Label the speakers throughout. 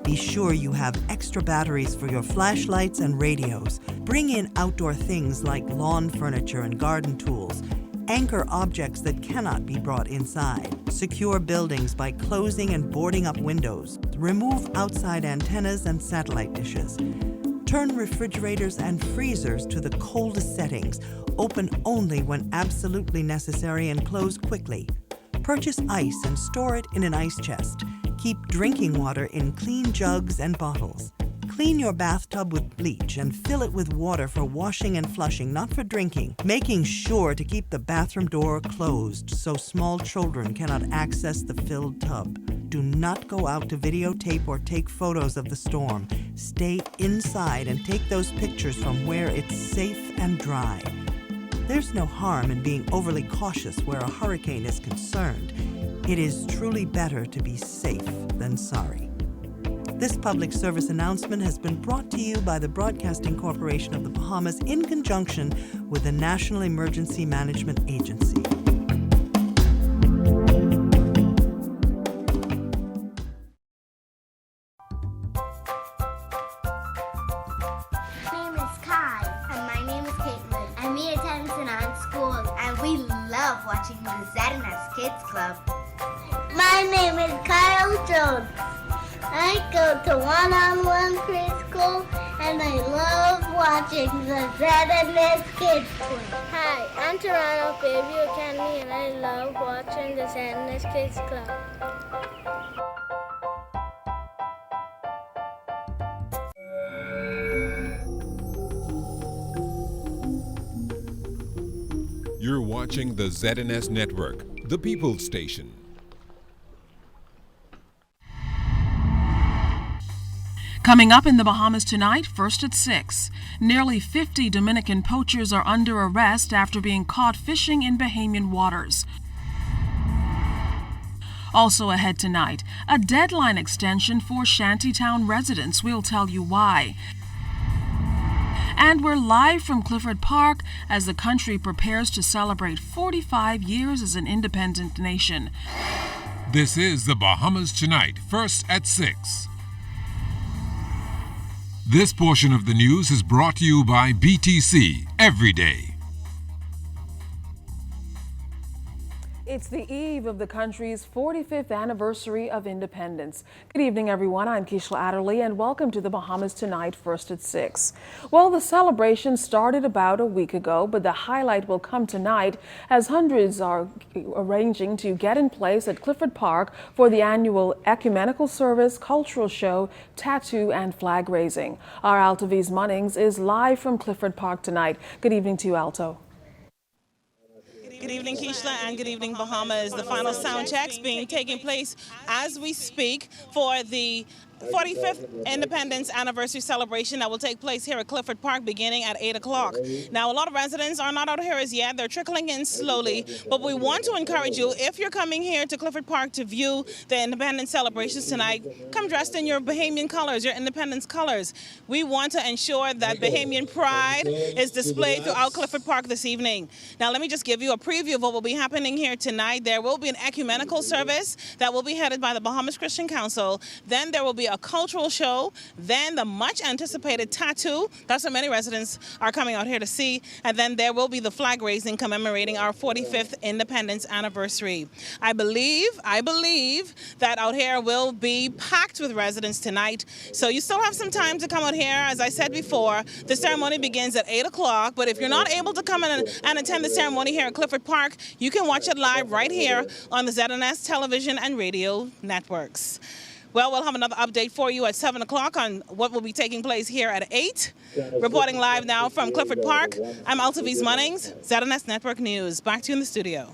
Speaker 1: Be sure you have extra batteries for your flashlights and radios. Bring in outdoor things like lawn furniture and garden tools. Anchor objects that cannot be brought inside. Secure buildings by closing and boarding up windows. Remove outside antennas and satellite dishes. Turn refrigerators and freezers to the coldest settings. Open only when absolutely necessary and close quickly. Purchase ice and store it in an ice chest. Keep drinking water in clean jugs and bottles. Clean your bathtub with bleach and fill it with water for washing and flushing, not for drinking, making sure to keep the bathroom door closed so small children cannot access the filled tub. Do not go out to videotape or take photos of the storm. Stay inside and take those pictures from where it's safe and dry. There's no harm in being overly cautious where a hurricane is concerned. It is truly better to be safe than sorry. This public service announcement has been brought to you by the Broadcasting Corporation of the Bahamas in conjunction with the National Emergency Management Agency.
Speaker 2: My name is Kai. And my name is Caitlin. And we attend St. Anne's School. And we love watching the ZNS Kids Club. My name is Kyle Jones. I go to one-on-one preschool and I love watching the ZNS Kids Club.
Speaker 3: Hi, I'm Toronto Fairview Academy and I love watching the ZNS Kids Club.
Speaker 4: You're watching the ZNS Network, the People's Station.
Speaker 5: Coming up in the Bahamas tonight, first at 6. Nearly 50 Dominican poachers are under arrest after being caught fishing in Bahamian waters. Also ahead tonight, a deadline extension for Shantytown residents. We'll tell you why. And we're live from Clifford Park as the country prepares to celebrate 45 years as an independent nation.
Speaker 4: This is the Bahamas Tonight, first at 6. This portion of the news is brought to you by BTC Every Day.
Speaker 5: It's the eve of the country's 45th anniversary of independence. Good evening, everyone. I'm Keishla Adderley, and welcome to the Bahamas Tonight, first at 6. Well, the celebration started about a week ago, but the highlight will come tonight as hundreds are arranging to get in place at Clifford Park for the annual ecumenical service, cultural show, tattoo, and flag raising. Our Alto V's Munnings is live from Clifford Park tonight. Good evening to you, Alto.
Speaker 6: Good evening, Keishla, and good evening, Bahamas. The final sound checks being taking place as we speak for the 45th Independence Anniversary celebration that will take place here at Clifford Park beginning at 8 o'clock. Now, a lot of residents are not out here as yet. They're trickling in slowly, but we want to encourage you, if you're coming here to Clifford Park to view the Independence celebrations tonight, come dressed in your Bahamian colors, your Independence colors. We want to ensure that Bahamian pride is displayed throughout Clifford Park this evening. Now, let me just give you a preview of what will be happening here tonight. There will be an ecumenical service that will be headed by the Bahamas Christian Council. Then there will be a cultural show, then the much anticipated tattoo. That's what many residents are coming out here to see. And then there will be the flag raising commemorating our 45th independence anniversary. I believe that out here will be packed with residents tonight. So you still have some time to come out here. As I said before, the ceremony begins at 8 o'clock. But if you're not able to come in and attend the ceremony here at Clifford Park, you can watch it live right here on the ZNS television and radio networks. Well, we'll have another update for you at 7 o'clock on what will be taking place here at 8. Reporting live now from Clifford Park, I'm Alto V's Munnings, ZNS Network News. Back to you in the studio.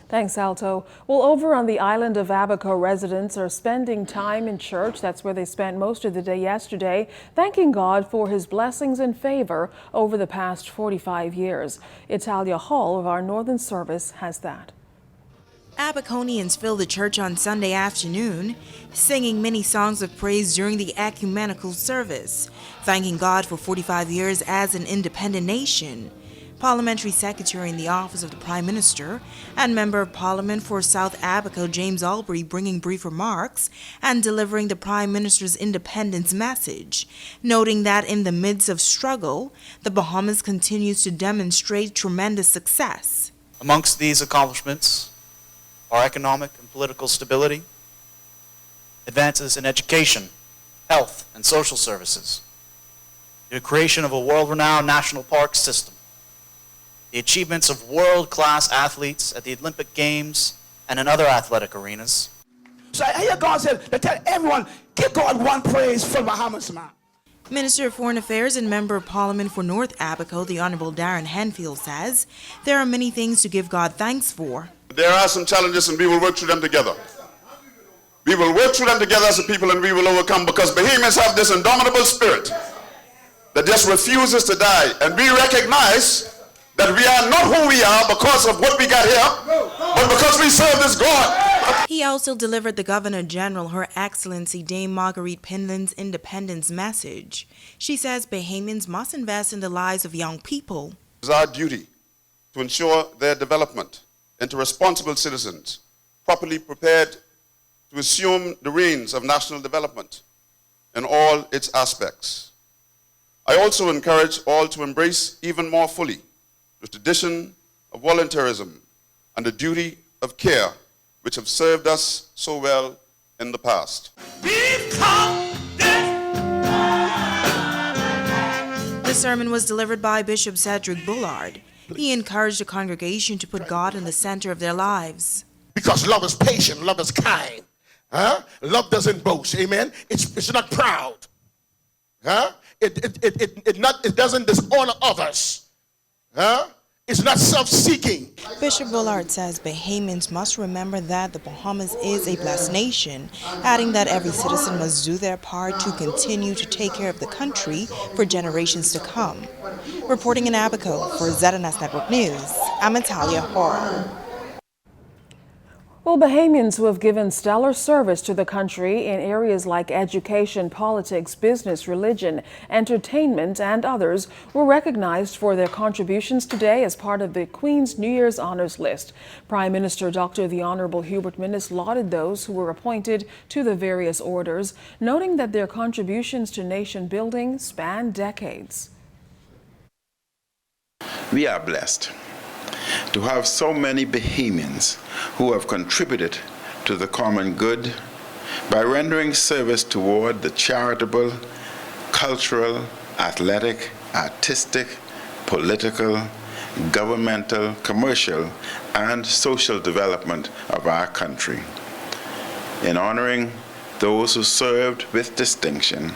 Speaker 5: Thanks, Alto. Well, over on the island of Abaco, residents are spending time in church. That's where they spent most of the day yesterday, thanking God for his blessings and favor over the past 45 years. Italia Hall of our Northern Service has that.
Speaker 7: Abaconians filled the church on Sunday afternoon, singing many songs of praise during the ecumenical service, thanking God for 45 years as an independent nation. Parliamentary Secretary in the Office of the Prime Minister, and Member of Parliament for South Abaco James Albury bringing brief remarks and delivering the Prime Minister's independence message, noting that in the midst of struggle, the Bahamas continues to demonstrate tremendous success.
Speaker 8: Amongst these accomplishments are economic and political stability, advances in education, health, and social services, the creation of a world-renowned national park system, the achievements of world-class athletes at the Olympic Games and in other athletic arenas.
Speaker 9: So I hear God said to tell everyone, give God one praise for Bahamas, man.
Speaker 7: Minister of Foreign Affairs and Member of Parliament for North Abaco, the Honorable Darren Henfield, says there are many things to give God thanks for.
Speaker 10: There are some challenges and we will work through them together. We will work through them together as a people and we will overcome, because Bahamians have this indomitable spirit that just refuses to die. And we recognize that we are not who we are because of what we got here, but because we serve this God.
Speaker 7: He also delivered the Governor General, Her Excellency Dame Marguerite Pinland's independence message. She says Bahamians must invest in the lives of young people.
Speaker 10: It is our duty to ensure their development into responsible citizens, properly prepared to assume the reins of national development in all its aspects. I also encourage all to embrace even more fully the tradition of volunteerism and the duty of care which have served us so well in the past.
Speaker 7: The sermon was delivered by Bishop Cedric Bullard. He encouraged the congregation to put God in the center of their lives.
Speaker 9: Because love is patient, love is kind. Love doesn't boast, amen? It's not proud. It doesn't dishonor others. It's not self-seeking.
Speaker 7: Bishop Bullard says Bahamians must remember that the Bahamas is a blessed nation, adding that every citizen must do their part to continue to take care of the country for generations to come. Reporting in Abaco for ZNS Network News, I'm Natalia Hall.
Speaker 5: Well, Bahamians who have given stellar service to the country in areas like education, politics, business, religion, entertainment, and others were recognized for their contributions today as part of the Queen's New Year's Honors List. Prime Minister Dr. the Honorable Hubert Minnis lauded those who were appointed to the various orders, noting that their contributions to nation building span decades.
Speaker 11: We are blessed to have so many Bahamians who have contributed to the common good by rendering service toward the charitable, cultural, athletic, artistic, political, governmental, commercial, and social development of our country. In honoring those who served with distinction,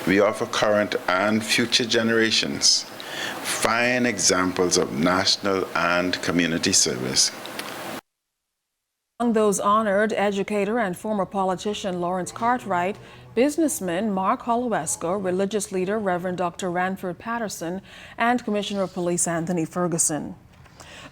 Speaker 11: we offer current and future generations fine examples of national and community service.
Speaker 5: Among those honored, educator and former politician Lawrence Cartwright, businessman Mark Holowesko, religious leader Reverend Dr. Ranford Patterson, and Commissioner of Police Anthony Ferguson.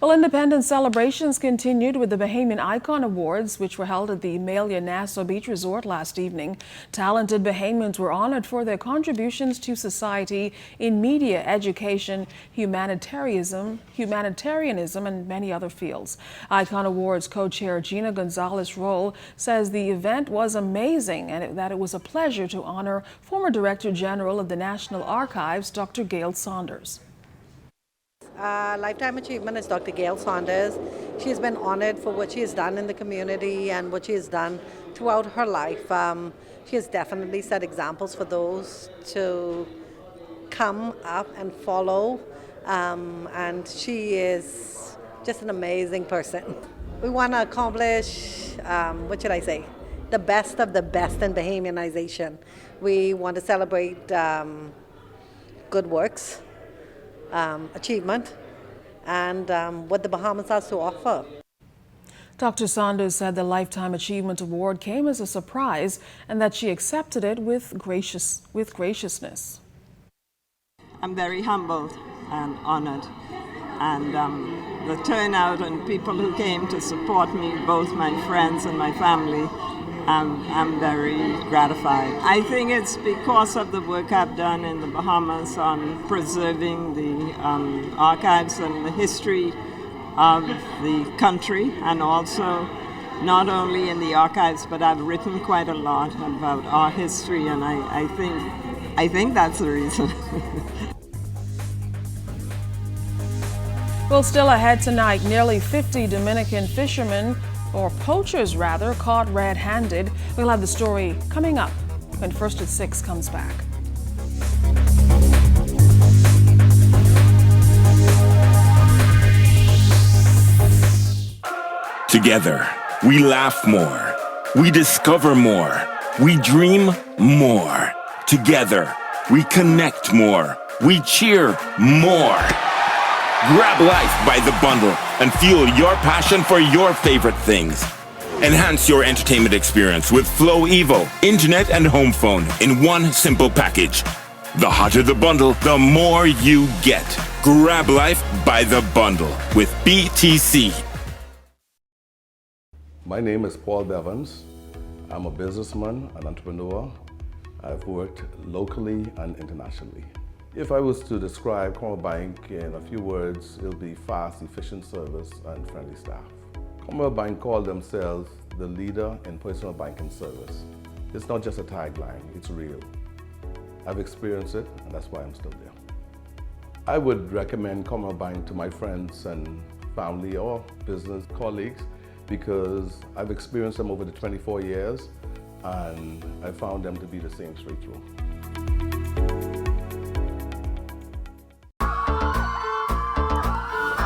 Speaker 5: Well, Independence celebrations continued with the Bahamian Icon Awards, which were held at the Emalia Nassau Beach Resort last evening. Talented Bahamians were honored for their contributions to society in media, education, humanitarianism, and many other fields. Icon Awards co-chair Gina Gonzalez-Roll says the event was amazing and that it was a pleasure to honor former Director General of the National Archives, Dr. Gail Saunders.
Speaker 12: Lifetime Achievement is Dr. Gail Saunders. She's been honored for what she has done in the community and what she has done throughout her life. She has definitely set examples for those to come up and follow, and she is just an amazing person. We want to accomplish, the best of the best in Bahamianization. We want to celebrate good works, achievement, and what the Bahamas has to offer.
Speaker 5: Dr. Saunders said the Lifetime Achievement Award came as a surprise and that she accepted it with graciousness.
Speaker 13: I'm very humbled and honored, and the turnout and people who came to support me, both my friends and my family, I'm very gratified. I think it's because of the work I've done in the Bahamas on preserving the archives and the history of the country, and also not only in the archives, but I've written quite a lot about our history, and I think that's the reason.
Speaker 5: Well, still ahead tonight, nearly 50 Dominican fishermen, or poachers rather, caught red-handed. We'll have the story coming up when First at 6 comes back.
Speaker 14: Together, we laugh more, we discover more, we dream more. Together, we connect more, we cheer more. Grab life by the bundle and fuel your passion for your favorite things. Enhance your entertainment experience with Flow Evo, internet and home phone in one simple package. The hotter the bundle, the more you get. Grab life by the bundle with BTC.
Speaker 15: My name is Paul Bevans. I'm a businessman, an entrepreneur. I've worked locally and internationally. If I was to describe Commonwealth Bank in a few words, it'll be fast, efficient service and friendly staff. Commonwealth Bank call themselves the leader in personal banking service. It's not just a tagline, it's real. I've experienced it, and that's why I'm still there. I would recommend Commonwealth Bank to my friends and family or business colleagues because I've experienced them over the 24 years and I found them to be the same straight through.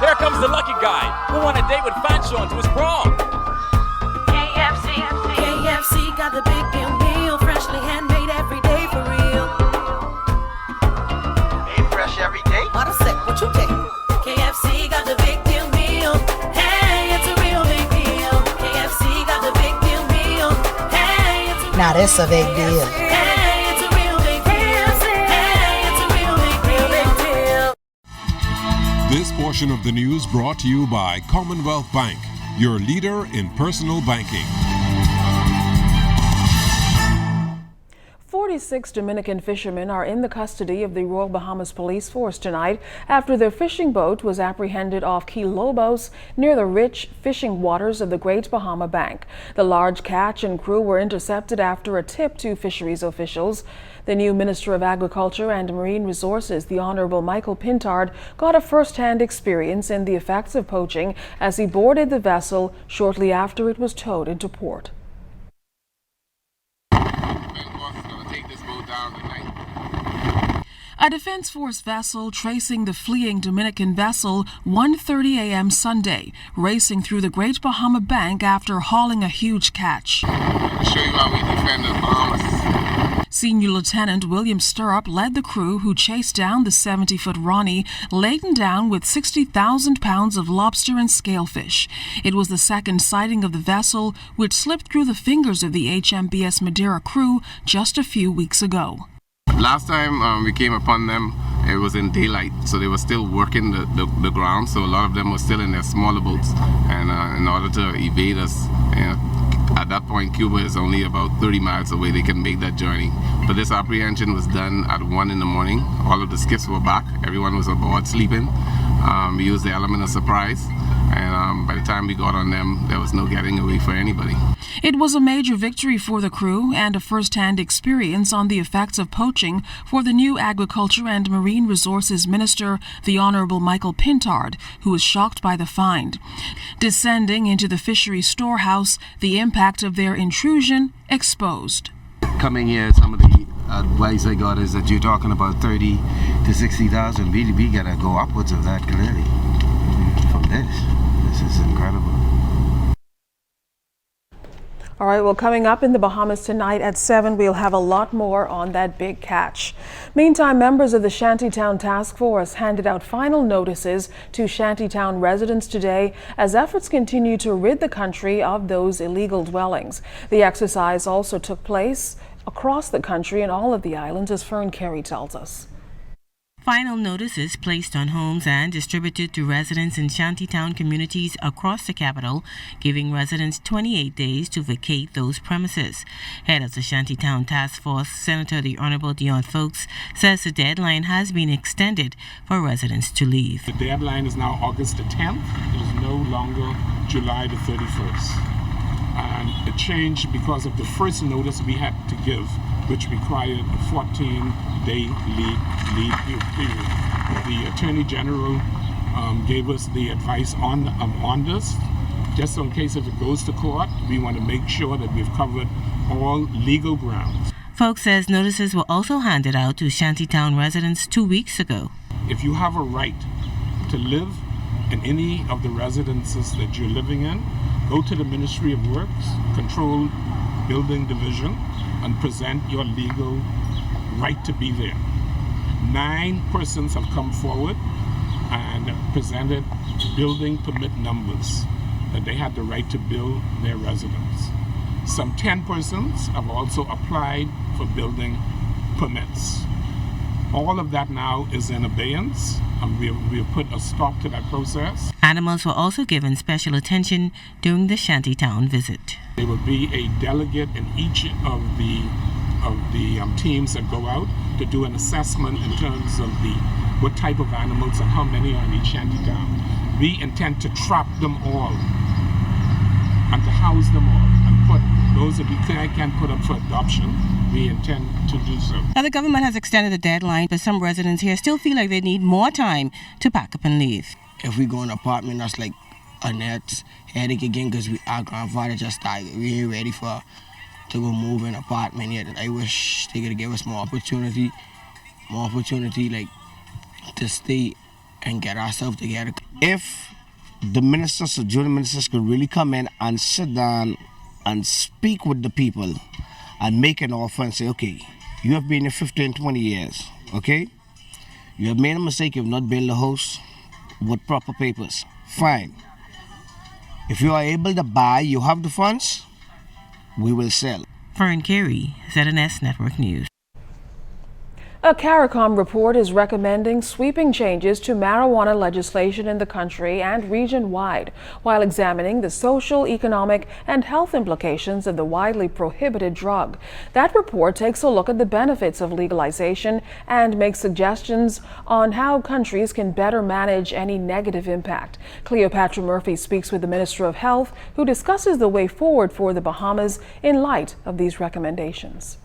Speaker 16: There comes the lucky guy who won a date with Fanshawn to his prom.
Speaker 17: KFC got the big meal, freshly handmade every day for real.
Speaker 18: Made fresh every day?
Speaker 17: What a sec, what you take? KFC got the big meal. Hey, it's a real big deal. KFC got the big meal. Hey, it's a
Speaker 18: Now that's a big deal.
Speaker 17: Hey, it's a real big deal. Hey, it's a real big deal.
Speaker 4: This portion of the news brought to you by Commonwealth Bank, your leader in personal banking.
Speaker 5: 46 Dominican fishermen are in the custody of the Royal Bahamas Police Force tonight after their fishing boat was apprehended off Key Lobos near the rich fishing waters of the Great Bahama Bank. The large catch and crew were intercepted after a tip to fisheries officials. The new Minister of Agriculture and Marine Resources, the Honorable Michael Pintard, got a first-hand experience in the effects of poaching as he boarded the vessel shortly after it was towed into port. A Defense Force vessel tracing the fleeing Dominican vessel 1:30 a.m. Sunday, racing through the Great Bahama Bank after hauling a huge catch.
Speaker 19: I'll show you how we defend the Bahamas.
Speaker 5: Senior Lieutenant William Stirrup led the crew who chased down the 70-foot Ronnie, laden down with 60,000 pounds of lobster and scalefish. It was the second sighting of the vessel, which slipped through the fingers of the HMBS Madeira crew just a few weeks ago.
Speaker 19: Last time we came upon them, it was in daylight, so they were still working the ground, so a lot of them were still in their smaller boats, and in order to evade us, at that point Cuba is only about 30 miles away. They can make that journey. But this apprehension was done at 1 in the morning. All of the skiffs were back, everyone was aboard sleeping. We used the element of surprise, and by the time we got on them, there was no getting away for anybody.
Speaker 5: It was a major victory for the crew and a first-hand experience on the effects of poaching for the new Agriculture and Marine Resources Minister, the Honorable Michael Pintard, who was shocked by the find. Descending into the fisheries storehouse, the impact of their intrusion exposed.
Speaker 20: Coming here, some of the advice I got is that you're talking about 30 to 60,000. We gotta go upwards of that clearly. From this is incredible.
Speaker 5: All right, well, coming up in the Bahamas tonight at 7, we'll have a lot more on that big catch. Meantime, members of the Shantytown Task Force handed out final notices to Shantytown residents today as efforts continue to rid the country of those illegal dwellings. The exercise also took place across the country in all of the islands, as Fern Carey tells us.
Speaker 21: Final notices placed on homes and distributed to residents in shantytown communities across the capital, giving residents 28 days to vacate those premises. Head of the Shantytown Task Force, Senator the Honorable Dion Fowlkes, says the deadline has been extended for residents to leave.
Speaker 22: The deadline is now August the 10th. It is no longer July the 31st. And it changed because of the first notice we had to give, which required a 14-day leave period. The Attorney General gave us the advice on this. Just in case if it goes to court, we want to make sure that we've covered all legal grounds.
Speaker 21: Fowlkes says notices were also handed out to Shantytown residents 2 weeks ago.
Speaker 22: If you have a right to live in any of the residences that you're living in, go to the Ministry of Works, Control Building Division, and present your legal right to be there. 9 persons have come forward and presented building permit numbers that they had the right to build their residence. Some 10 persons have also applied for building permits. All of that now is in abeyance, and we have put a stop to that process.
Speaker 21: Animals were also given special attention during the Shantytown visit.
Speaker 22: There will be a delegate in each of the teams that go out to do an assessment in terms of what type of animals and how many are in each shantytown. We intend to trap them all and to house them all and put those that we can put up for adoption. We intend to do so.
Speaker 21: Now, the government has extended the deadline, but some residents here still feel like they need more time to pack up and leave.
Speaker 23: If we go in an apartment, that's like a net headache again because our grandfather just died. We ain't ready to go move in an apartment yet. I wish they could give us more opportunity like to stay and get ourselves together.
Speaker 24: If the ministers, the junior ministers could really come in and sit down and speak with the people and make an offer and say, okay, you have been here 15, 20 years, okay? You have made a mistake, you have not built a house with proper papers. Fine. If you are able to buy, you have the funds, we will sell.
Speaker 21: Fern Carey, ZNS Network News.
Speaker 5: A CARICOM report is recommending sweeping changes to marijuana legislation in the country and region-wide, while examining the social, economic, and health implications of the widely prohibited drug. That report takes a look at the benefits of legalization and makes suggestions on how countries can better manage any negative impact. Cleopatra Murphy speaks with the Minister of Health, who discusses the way forward for the Bahamas in light of these recommendations.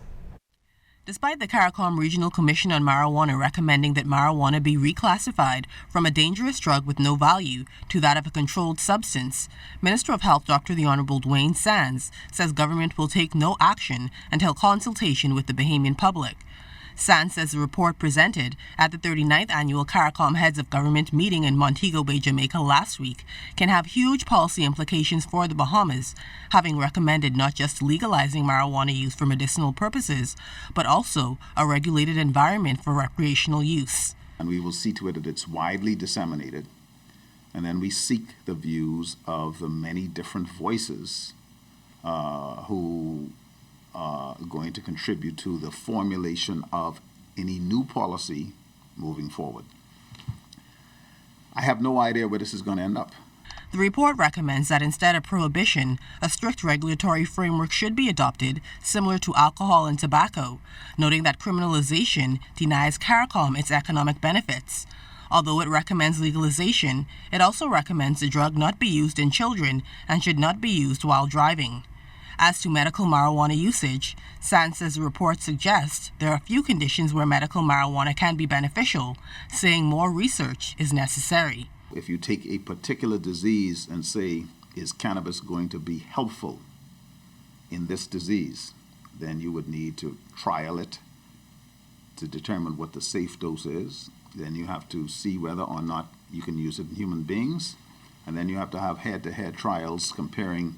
Speaker 21: Despite the CARICOM Regional Commission on Marijuana recommending that marijuana be reclassified from a dangerous drug with no value to that of a controlled substance, Minister of Health Dr. the Honorable Dwayne Sands says government will take no action until consultation with the Bahamian public. Sands says the report presented at the 39th Annual CARICOM Heads of Government meeting in Montego Bay, Jamaica last week can have huge policy implications for the Bahamas, having recommended not just legalizing marijuana use for medicinal purposes, but also a regulated environment for recreational use.
Speaker 25: And we will see to it that it's widely disseminated, and then we seek the views of the many different voices who are going to contribute to the formulation of any new policy moving forward. I have no idea where this is going to end up.
Speaker 21: The report recommends that instead of prohibition, a strict regulatory framework should be adopted, similar to alcohol and tobacco, noting that criminalization denies CARICOM its economic benefits. Although it recommends legalization, it also recommends the drug not be used in children and should not be used while driving. As to medical marijuana usage, Sands says the report suggests there are a few conditions where medical marijuana can be beneficial, saying more research is necessary.
Speaker 25: If you take a particular disease and say, is cannabis going to be helpful in this disease, then you would need to trial it to determine what the safe dose is. Then you have to see whether or not you can use it in human beings. And then you have to have head-to-head trials comparing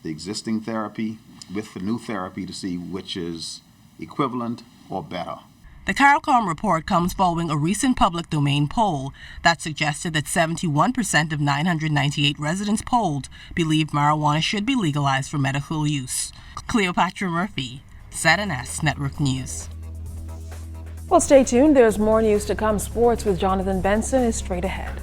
Speaker 25: the existing therapy with the new therapy to see which is equivalent or better.
Speaker 21: The CARICOM report comes following a recent public domain poll that suggested that 71% of 998 residents polled believe marijuana should be legalized for medical use. Cleopatra Murphy, ZNS Network News.
Speaker 5: Well, stay tuned. There's more news to come. Sports with Jonathan Benson is straight ahead.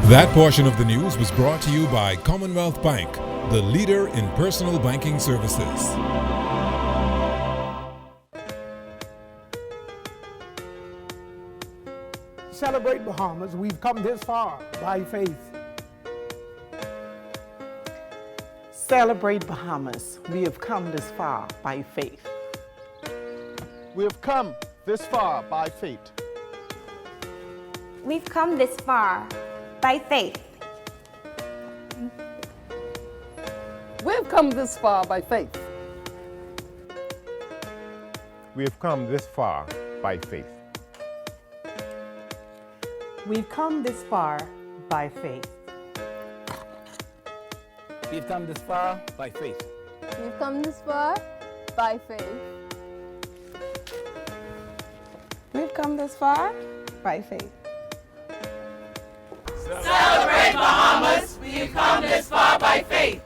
Speaker 4: That portion of the news was brought to you by Commonwealth Bank, the leader in personal banking services.
Speaker 1: Celebrate Bahamas. We've come this far by faith.
Speaker 2: Celebrate Bahamas. We have come this far by faith.
Speaker 3: We have come this far by faith.
Speaker 6: We've come this far by faith.
Speaker 1: We've come this far by faith.
Speaker 3: We have come this far by faith.
Speaker 2: We've come this far by faith.
Speaker 1: We've come this far by faith.
Speaker 8: We've come this far by faith.
Speaker 2: We've come this far by faith.
Speaker 17: Celebrate Bahamas. We've come this far by faith.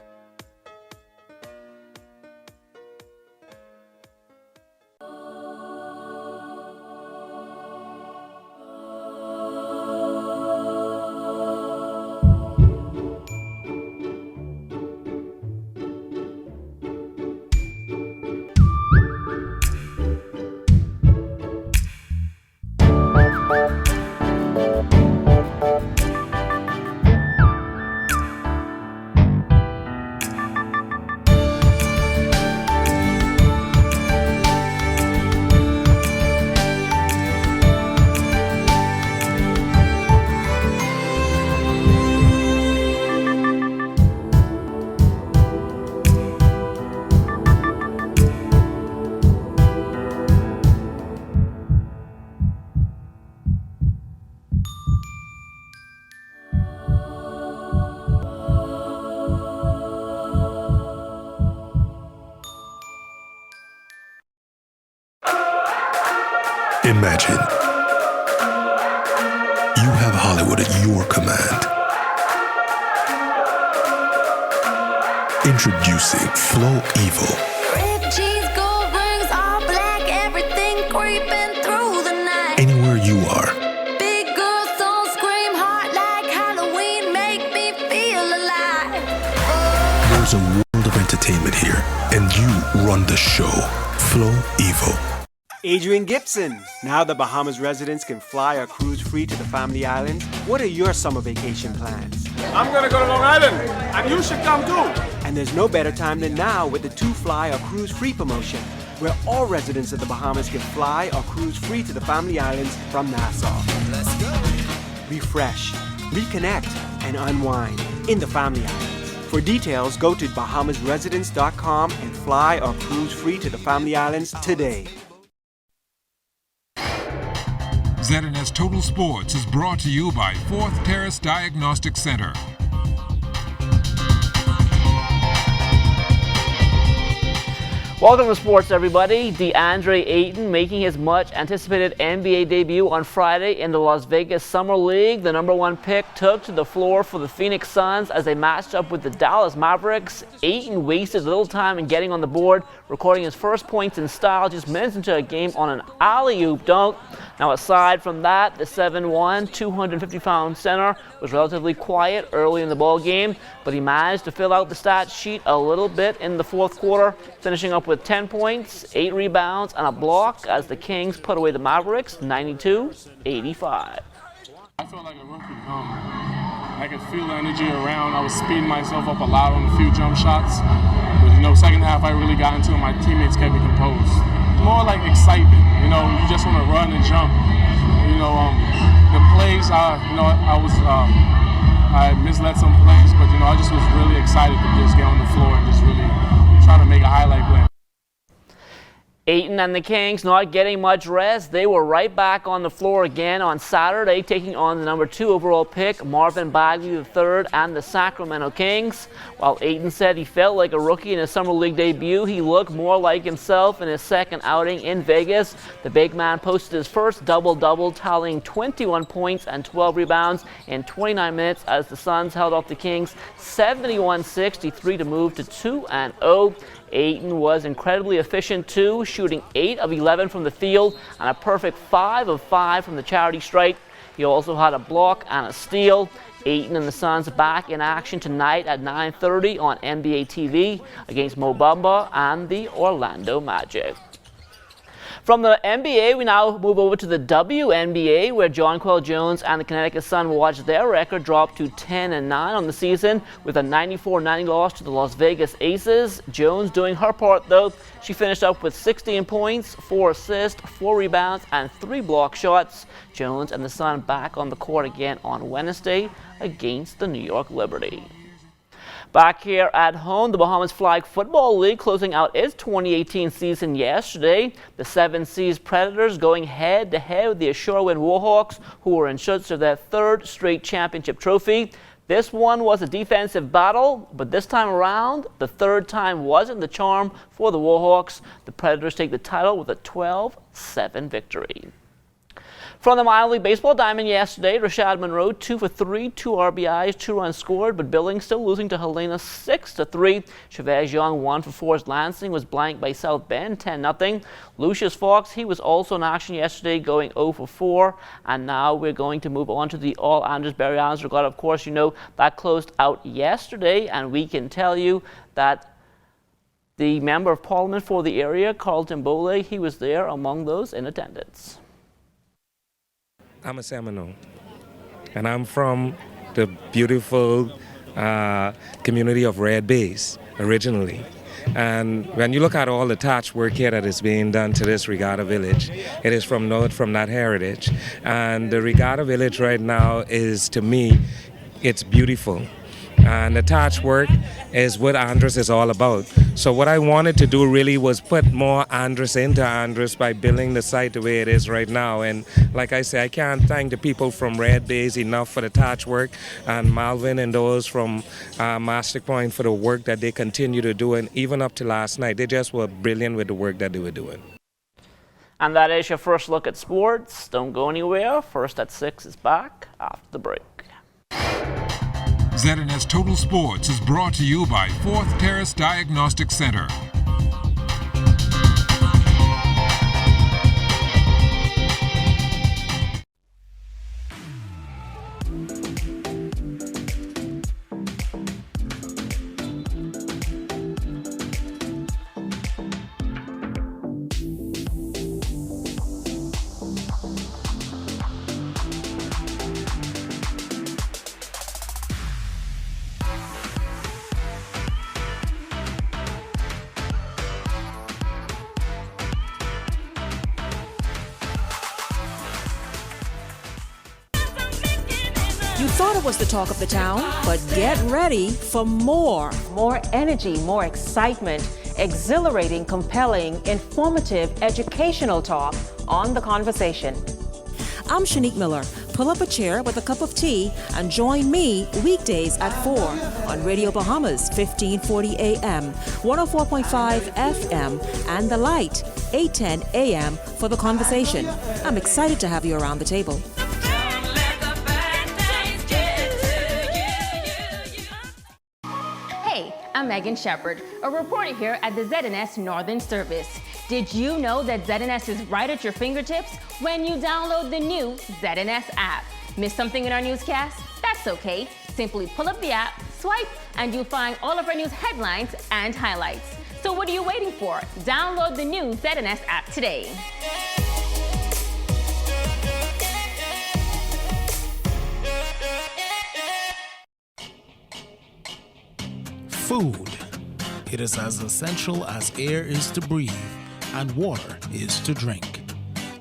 Speaker 26: Imagine you have Hollywood at your command. Introducing Flow Evo.
Speaker 17: Red cheese, gold rings, all black, everything creeping through the night.
Speaker 26: Anywhere you are,
Speaker 17: Big girl song scream hard like Halloween, make me feel alive.
Speaker 26: there's a world of entertainment here, and you run the show. Flow Evo.
Speaker 27: Adrian Gibson. Now the Bahamas residents can fly or cruise free to the Family Islands. What are your summer vacation plans?
Speaker 22: I'm gonna go to Long Island, and you should come too.
Speaker 27: And there's no better time than now with the 2-Fly or Cruise Free promotion, where all residents of the Bahamas can fly or cruise free to the Family Islands from Nassau. Let's go. Refresh, reconnect, and unwind in the Family Islands. For details, go to bahamasresidents.com and fly or cruise free to the Family Islands today.
Speaker 4: ZNS Total Sports is brought to you by Fourth Terrace Diagnostic Center.
Speaker 28: Welcome to sports, everybody. DeAndre Ayton making his much-anticipated NBA debut on Friday in the Las Vegas Summer League. The #1 pick took to the floor for the Phoenix Suns as they matched up with the Dallas Mavericks. Ayton wasted little time in getting on the board, recording his first points in style just minutes into a game on an alley-oop dunk. Now, aside from that, the 7'1", 250-pound center was relatively quiet early in the ball game, but he managed to fill out the stat sheet a little bit in the fourth quarter, finishing up with 10 points, 8 rebounds, and a block as the Kings put away the Mavericks 92-85.
Speaker 22: I felt like a rookie. I could feel the energy around. I was speeding myself up a lot on a few jump shots. But, second half I really got into it. My teammates kept me composed. More like excitement. You just want to run and jump. The plays, I misled some plays, but, I just was really excited to just get on the floor and just really try to make a highlight play.
Speaker 28: Ayton and the Kings not getting much rest. They were right back on the floor again on Saturday, taking on the #2 overall pick, Marvin Bagley III, and the Sacramento Kings. While Ayton said he felt like a rookie in his Summer League debut, he looked more like himself in his second outing in Vegas. The big man posted his first double-double, tallying 21 points and 12 rebounds in 29 minutes as the Suns held off the Kings 71-63 to move to 2-0. Ayton was incredibly efficient too, shooting 8 of 11 from the field and a perfect 5 of 5 from the charity stripe. He also had a block and a steal. Ayton and the Suns back in action tonight at 9:30 on NBA TV against Mo Bamba and the Orlando Magic. From the NBA, we now move over to the WNBA, where Jonquel Jones and the Connecticut Sun watched their record drop to 10-9 on the season with a 94-90 loss to the Las Vegas Aces. Jones doing her part though. She finished up with 16 points, 4 assists, 4 rebounds, and 3 block shots. Jones and the Sun back on the court again on Wednesday against the New York Liberty. Back here at home, the Bahamas Flag Football League closing out its 2018 season yesterday. The 7 Seas Predators going head-to-head with the Ashorewind Warhawks, who were in search of their 3rd straight championship trophy. This one was a defensive battle, but this time around, the 3rd time wasn't the charm for the Warhawks. The Predators take the title with a 12-7 victory. From the minor league baseball diamond yesterday, Rashad Monroe 2 for 3, 2 RBIs, 2 runs scored, but Billings still losing to Helena 6-3. Chavez Young 1 for 4 as Lansing was blanked by South Bend 10-0. Lucius Fox, he was also in action yesterday, going 0 for 4. And now we're going to move on to the All Andres Barry Islands Regatta. Of course, you know that closed out yesterday, and we can tell you that the Member of Parliament for the area, Carlton Bole, he was there among those in attendance.
Speaker 7: I'm a Seminole, and I'm from the beautiful community of Red Bays originally. And when you look at all the thatch work here that is being done to this Regatta Village, it is from that heritage. And the Regatta Village right now is, to me, it's beautiful. And the thatch work is what Andres is all about. So what I wanted to do really was put more Andres into Andres by building the site the way it is right now. And like I say, I can't thank the people from Red Bays enough for the thatch work, and Malvin and those from Mastic Point for the work that they continue to do. And even up to last night, they just were brilliant with the work that they were doing.
Speaker 28: And that is your first look at sports. Don't go anywhere. First at 6 is back after the break.
Speaker 4: ZNS Total Sports is brought to you by 4th Terrace Diagnostic Center.
Speaker 9: You thought it was the talk of the town, but get ready for more.
Speaker 10: More energy, more excitement, exhilarating, compelling, informative, educational talk on The Conversation.
Speaker 9: I'm Shanique Miller. Pull up a chair with a cup of tea and join me weekdays at 4 on Radio Bahamas, 1540 AM, 104.5 FM, and The Light, 810 AM for The Conversation. I'm excited to have you around the table.
Speaker 11: I'm Megan Shepard, a reporter here at the ZNS Northern Service. Did you know that ZNS is right at your fingertips when you download the new ZNS app? Missed something in our newscast? That's okay. Simply pull up the app, swipe, and you'll find all of our news headlines and highlights. So what are you waiting for? Download the new ZNS app today.
Speaker 12: Food. It is as essential as air is to breathe and water is to drink.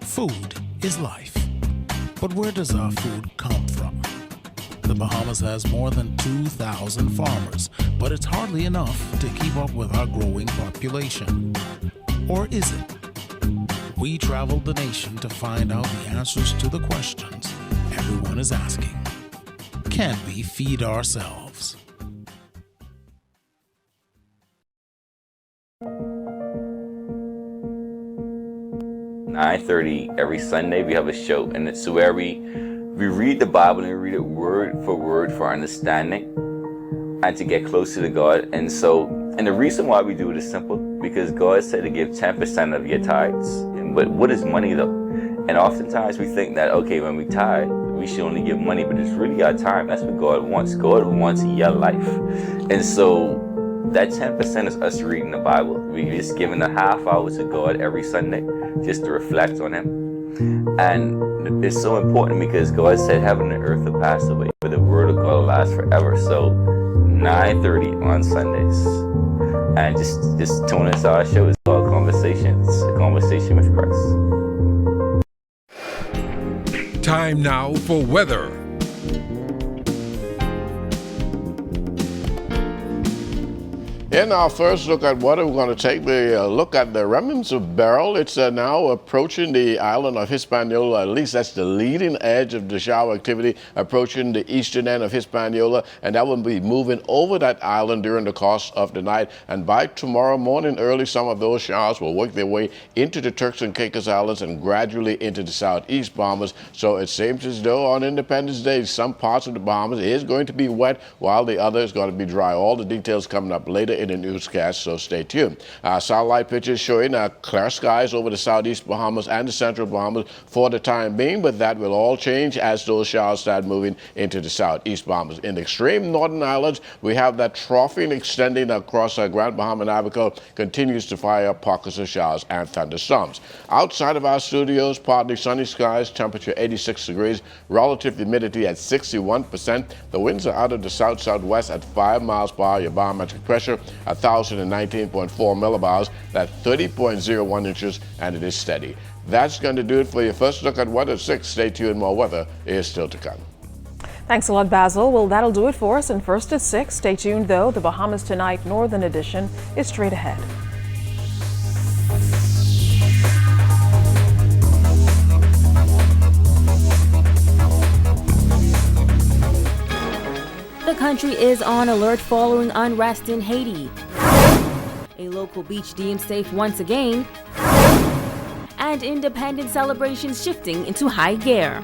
Speaker 12: Food is life. But where does our food come from? The Bahamas has more than 2,000 farmers, but it's hardly enough to keep up with our growing population. Or is it? We traveled the nation to find out the answers to the questions everyone is asking. Can we feed ourselves?
Speaker 13: (9:30) every Sunday we have a show, and it's where we read the Bible and we read it word for our understanding and to get closer to God. And so And the reason why we do it is simple, because God said to give 10% of your tithes. But what is money though? And oftentimes we think that, okay, when we tithe, we should only give money, but it's really our time. That's what God wants. God wants your life. And so that 10% is us reading the Bible. We just giving a half hour to God every Sunday just to reflect on Him. And it's so important because God said heaven and earth will pass away, but the word of God will last forever. So 9:30 on Sundays. And just tune into our show. It's called Conversations, a conversation with Christ.
Speaker 4: Time now for weather.
Speaker 14: In our first look at weather, we're going to take a look at the remnants of Beryl. It's now approaching the island of Hispaniola. At least that's the leading edge of the shower activity, approaching the eastern end of Hispaniola, and that will be moving over that island during the course of the night. And by tomorrow morning early, some of those showers will work their way into the Turks and Caicos Islands and gradually into the southeast Bahamas. So it seems as though on Independence Day, some parts of the Bahamas is going to be wet, while the other is going to be dry. All the details coming up later in the newscast, so stay tuned. Satellite pictures showing clear skies over the southeast Bahamas and the central Bahamas for the time being, but that will all change as those showers start moving into the southeast Bahamas. In the extreme northern islands, we have that troughing extending across Grand Bahama and Abaco, continues to fire up pockets of showers and thunderstorms. Outside of our studios, partly sunny skies, temperature 86 degrees, relative humidity at 61%. The winds are out of the south-southwest at 5 miles per hour. Your barometric pressure 1,019.4 millibars, that's 30.01 inches, and it is steady. That's going to do it for your first look at weather at 6. Stay tuned, more weather is still to come.
Speaker 5: Thanks a lot, Basil. Well, that'll do it for us in First at 6. Stay tuned, though. The Bahamas Tonight Northern Edition is straight ahead.
Speaker 15: The country is on alert following unrest in Haiti. A local beach deemed safe once again. And independence celebrations shifting into high gear.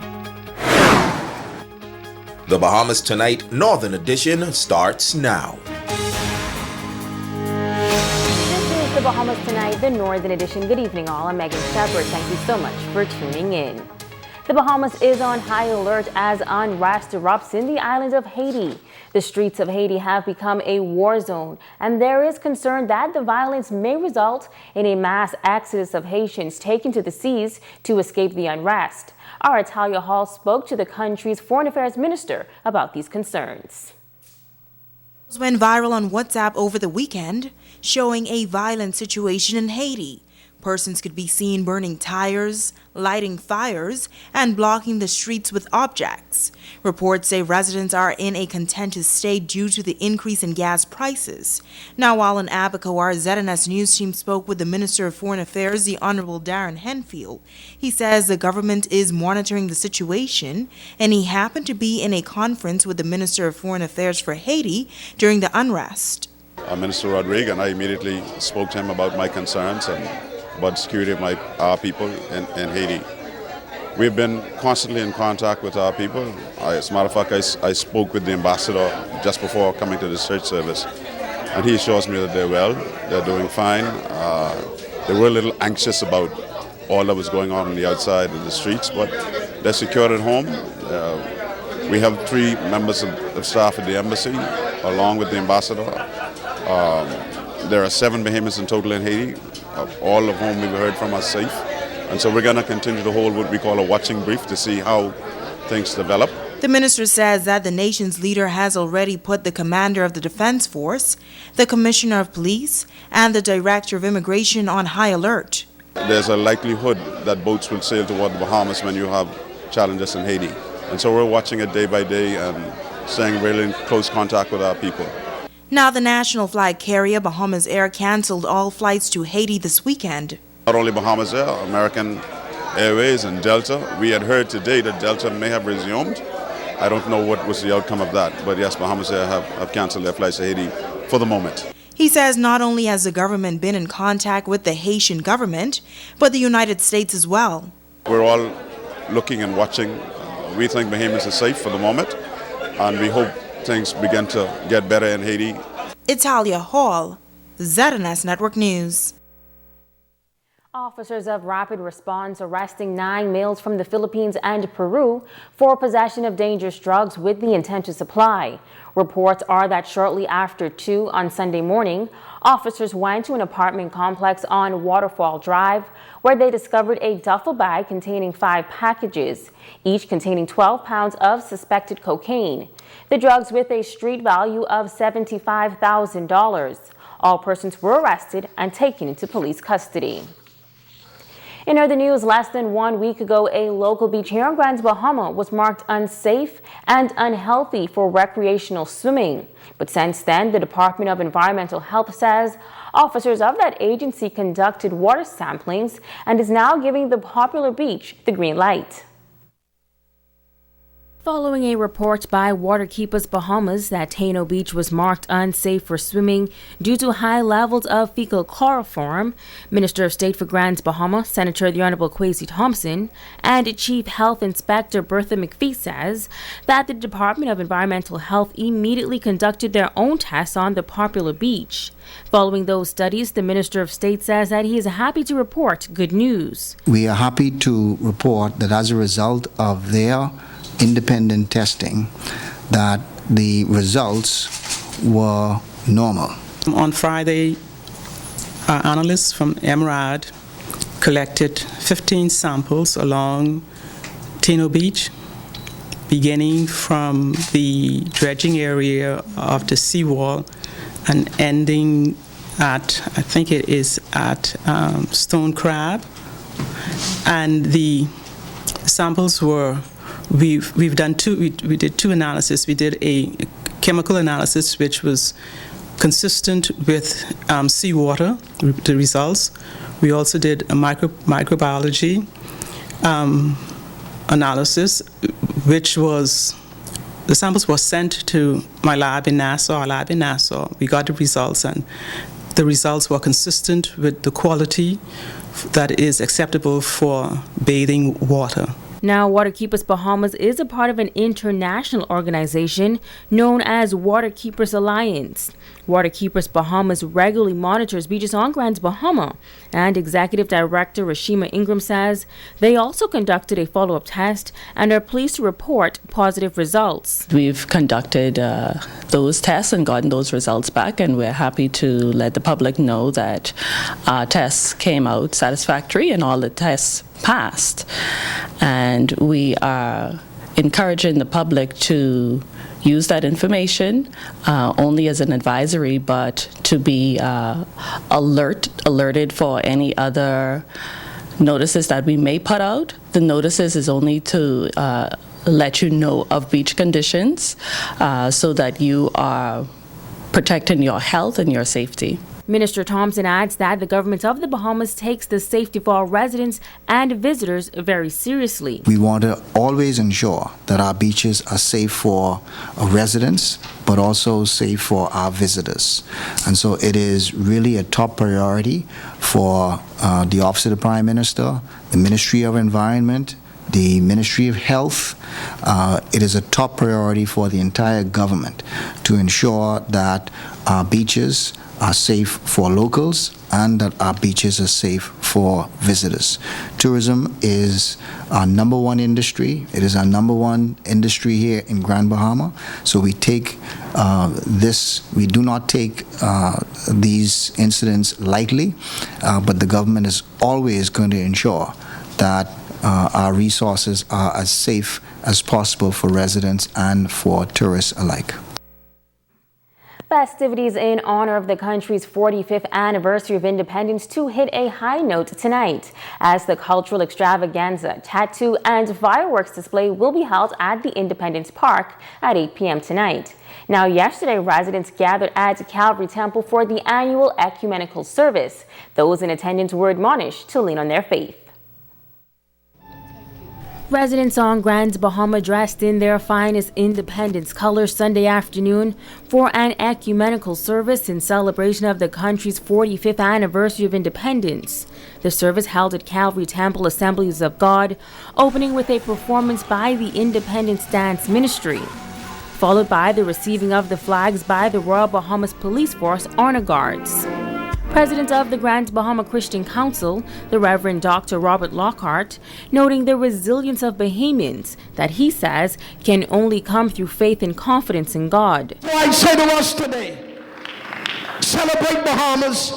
Speaker 16: The Bahamas Tonight Northern Edition starts now.
Speaker 11: This is the Bahamas Tonight, the Northern Edition. Good evening, all. I'm Megan Shepard. Thank you so much for tuning in. The Bahamas is on high alert as unrest erupts in the island of Haiti. The streets of Haiti have become a war zone, and there is concern that the violence may result in a mass exodus of Haitians taken to the seas to escape the unrest. Our Talia Hall spoke to the country's foreign affairs minister about these concerns.
Speaker 18: Went viral on WhatsApp over the weekend, showing a violent situation in Haiti. Persons could be seen burning tires, lighting fires, and blocking the streets with objects. Reports say residents are in a contentious state due to the increase in gas prices. Now, while in Abaco, our ZNS News team spoke with the Minister of Foreign Affairs, the Honorable Darren Henfield. He says the government is monitoring the situation, and he happened to be in a conference with the Minister of Foreign Affairs for Haiti during the unrest.
Speaker 19: Minister Rodriguez and I immediately spoke to him about my concerns and about the security of our people in Haiti. We've been constantly in contact with our people. As a matter of fact, I spoke with the ambassador just before coming to this church service, and he assures me that they're well, they're doing fine. They were a little anxious about all that was going on the outside in the streets, but they're secure at home. We have 3 members of staff at the embassy, along with the ambassador. There are 7 Bahamians in total in Haiti, all of whom we've heard from are safe. And so we're going to continue to hold what we call a watching brief to see how things develop.
Speaker 18: The minister says that the nation's leader has already put the commander of the Defense Force, the commissioner of police, and the director of immigration on high alert.
Speaker 19: There's a likelihood that boats will sail toward the Bahamas when you have challenges in Haiti. And so we're watching it day by day and staying really in close contact with our people.
Speaker 18: Now, the national flag carrier Bahamas Air canceled all flights to Haiti this weekend.
Speaker 19: Not only Bahamas Air, American Airways and Delta. We had heard today that Delta may have resumed. I don't know what was the outcome of that, but yes, Bahamas Air have canceled their flights to Haiti for the moment.
Speaker 18: He says not only has the government been in contact with the Haitian government, but the United States as well.
Speaker 19: We're all looking and watching. We think Bahamas is safe for the moment, and we hope things begin to get better in Haiti.
Speaker 18: Italia Hall, ZNS Network News.
Speaker 15: Officers of Rapid Response arresting 9 males from the Philippines and Peru for possession of dangerous drugs with the intent to supply. Reports are that shortly after 2 on Sunday morning, officers went to an apartment complex on Waterfall Drive where they discovered a duffel bag containing 5 packages, each containing 12 pounds of suspected cocaine. The drugs with a street value of $75,000. All persons were arrested and taken into police custody. In other news, less than 1 week ago, a local beach here in Grand Bahama was marked unsafe and unhealthy for recreational swimming. But since then, the Department of Environmental Health says officers of that agency conducted water samplings and is now giving the popular beach the green light. Following a report by Waterkeepers Bahamas that Taino Beach was marked unsafe for swimming due to high levels of fecal chloroform, Minister of State for Grand Bahama, Senator the Honorable Kwesi Thompson, and Chief Health Inspector Bertha McPhee says that the Department of Environmental Health immediately conducted their own tests on the popular beach. Following those studies, the Minister of State says that he is happy to report good news.
Speaker 1: We are happy to report that as a result of their independent testing, that the results were normal.
Speaker 3: On Friday, our analysts from MRAD collected 15 samples along Taino Beach, beginning from the dredging area of the seawall and ending at, I think it is at Stone Crab. And the samples were We've done two. We did 2 analyses. We did a chemical analysis, which was consistent with seawater. The results. We also did a microbiology analysis, which was the samples were sent to my lab in Nassau. Our lab in Nassau. We got the results, and the results were consistent with the quality that is acceptable for bathing water.
Speaker 15: Now, Waterkeepers Bahamas is a part of an international organization known as Waterkeepers Alliance. Waterkeepers Bahamas regularly monitors beaches on Grand Bahama, and Executive Director Rashima Ingram says they also conducted a follow-up test and are pleased to report positive results.
Speaker 6: We've conducted those tests and gotten those results back, and we're happy to let the public know that our tests came out satisfactory and all the tests passed. And we are encouraging the public to use that information only as an advisory, but to be alerted for any other notices that we may put out. The notices is only to let you know of beach conditions so that you are protecting your health and your safety.
Speaker 15: Minister Thompson adds that the government of the Bahamas takes the safety for our residents and visitors very seriously.
Speaker 1: We want to always ensure that our beaches are safe for our residents, but also safe for our visitors. And so it is really a top priority for the Office of the Prime Minister, the Ministry of Environment, the Ministry of Health. It is a top priority for the entire government to ensure that our beaches are safe for locals and that our beaches are safe for visitors. Tourism is our #1 industry. It is our #1 industry here in Grand Bahama. So we take we do not take these incidents lightly, but the government is always going to ensure that our resources are as safe as possible for residents and for tourists alike.
Speaker 15: Festivities in honor of the country's 45th anniversary of independence to hit a high note tonight, as the cultural extravaganza, tattoo and fireworks display will be held at the Independence Park at 8 p.m. tonight. Now, yesterday, residents gathered at Calvary Temple for the annual ecumenical service. Those in attendance were admonished to lean on their faith. Residents on Grand Bahama dressed in their finest independence colors Sunday afternoon for an ecumenical service in celebration of the country's 45th anniversary of independence. The service held at Calvary Temple Assemblies of God, opening with a performance by the Independence Dance Ministry, followed by the receiving of the flags by the Royal Bahamas Police Force Honor Guards. President of the Grand Bahama Christian Council, the Reverend Dr. Robert Lockhart, noting the resilience of Bahamians that he says can only come through faith and confidence in God.
Speaker 2: So I say to us today, celebrate Bahamas.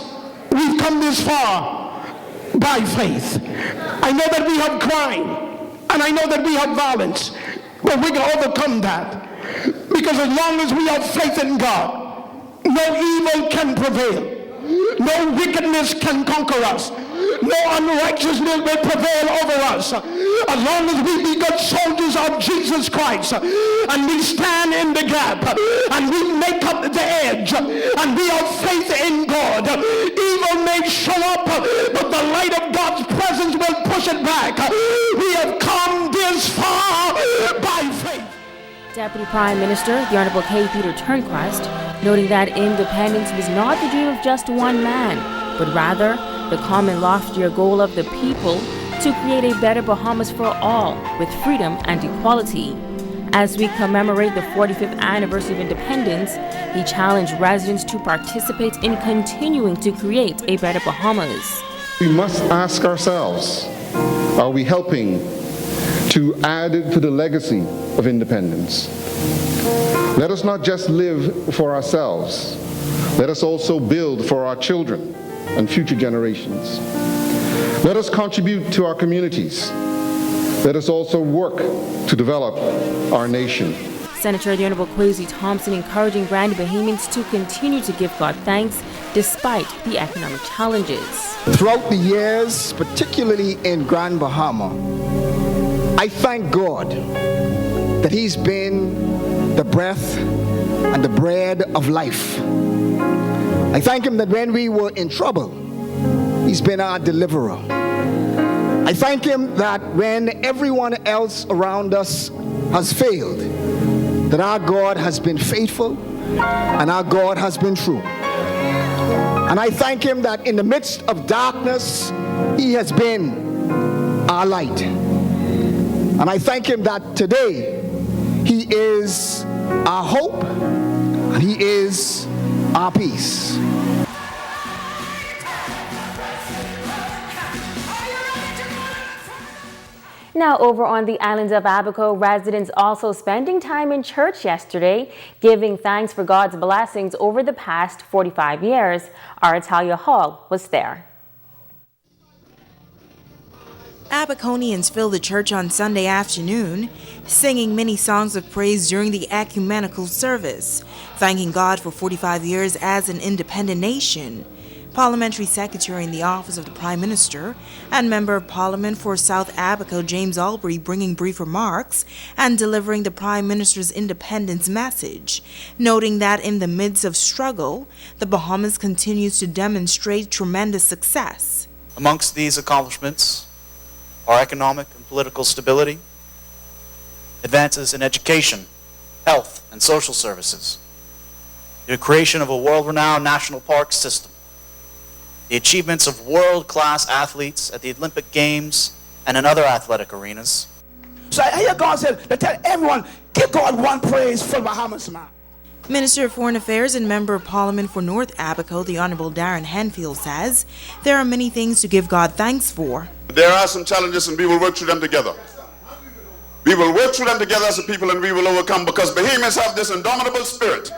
Speaker 2: We've come this far by faith. I know that we have crime, and I know that we have violence, but we can overcome that. Because as long as we have faith in God, no evil can prevail. No wickedness can conquer us. No unrighteousness will prevail over us. As long as we be good soldiers of Jesus Christ, and we stand in the gap, and we make up the edge, and we have faith in God, evil may show up, but the light of God's presence will push it back. We have come this far by faith.
Speaker 15: Deputy Prime Minister, the Honorable K. Peter Turnquist, noting that independence was not the dream of just one man, but rather the common loftier goal of the people to create a better Bahamas for all with freedom and equality. As we commemorate the 45th anniversary of independence, he challenged residents to participate in continuing to create a better Bahamas.
Speaker 8: We must ask ourselves, are we helping to add to the legacy of independence? Let us not just live for ourselves. Let us also build for our children and future generations. Let us contribute to our communities. Let us also work to develop our nation.
Speaker 15: Senator the Honorable Kwesi Thompson encouraging Grand Bahamians to continue to give God thanks despite the economic challenges.
Speaker 17: Throughout the years, particularly in Grand Bahama, I thank God that He's been the breath and the bread of life. I thank Him that when we were in trouble, He's been our deliverer. I thank Him that when everyone else around us has failed, that our God has been faithful and our God has been true. And I thank Him that in the midst of darkness, He has been our light. And I thank Him that today He is our hope and He is our peace.
Speaker 15: Now over on the islands of Abaco, residents also spending time in church yesterday, giving thanks for God's blessings over the past 45 years. Our Italia Hall was there.
Speaker 18: Abaconians filled the church on Sunday afternoon, singing many songs of praise during the ecumenical service, thanking God for 45 years as an independent nation. Parliamentary Secretary in the Office of the Prime Minister and Member of Parliament for South Abaco, James Albury, bringing brief remarks and delivering the Prime Minister's independence message, noting that in the midst of struggle, the Bahamas continues to demonstrate tremendous success.
Speaker 20: Amongst these accomplishments are economic and political stability, advances in education, health, and social services, the creation of a world-renowned national park system, the achievements of world-class athletes at the Olympic Games and in other athletic arenas.
Speaker 2: So I hear God said to tell everyone, give God one praise for Bahamas, man.
Speaker 18: Minister of Foreign Affairs and Member of Parliament for North Abaco, the Honorable Darren Henfield, says there are many things to give God thanks for.
Speaker 19: There are some challenges and we will work through them together. We will work through them together as a people and we will overcome, because Bahamians have this indomitable spirit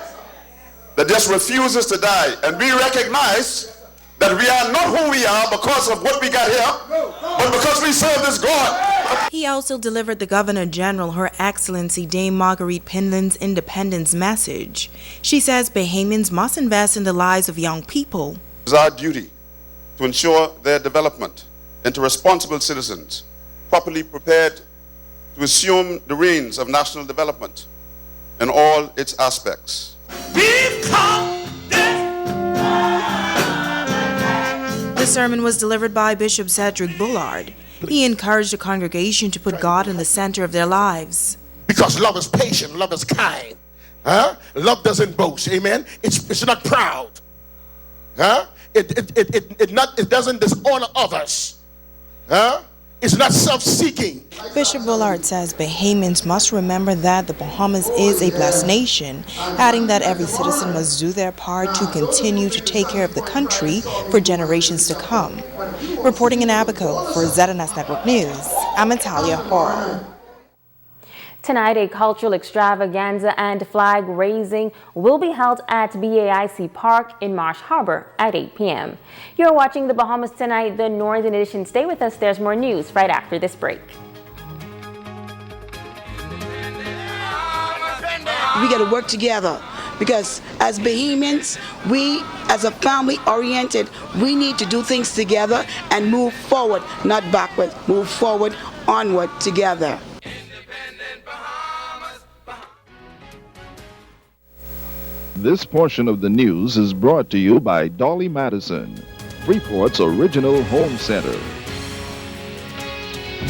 Speaker 19: that just refuses to die. And we recognize that we are not who we are because of what we got here, but because we serve this God.
Speaker 18: He also delivered the Governor General, Her Excellency Dame Marguerite Pinland's independence message. She says Bahamians must invest in the lives of young people.
Speaker 19: It is our duty to ensure their development into responsible citizens, properly prepared to assume the reins of national development in all its aspects.
Speaker 18: The sermon was delivered by Bishop Cedric Bullard. He encouraged the congregation to put God in the center of their lives.
Speaker 2: Because love is patient, love is kind. Love doesn't boast, amen? It's not proud. It doesn't dishonor others. is not self-seeking.
Speaker 18: Bishop Bullard says Bahamians must remember that the Bahamas is a blessed nation, adding that every citizen must do their part to continue to take care of the country for generations to come. Reporting in Abaco for ZNS Network News, I'm Natalia Hall.
Speaker 15: Tonight, a cultural extravaganza and flag raising will be held at BAIC Park in Marsh Harbor at 8 p.m. You're watching the Bahamas Tonight, the Northern Edition. Stay with us. There's more news right after this break.
Speaker 7: We got to work together because as Bahamians, we as a family oriented, we need to do things together and move forward, not backward, move forward, onward together.
Speaker 21: This portion of the news is brought to you by Dolly Madison, Freeport's original home center.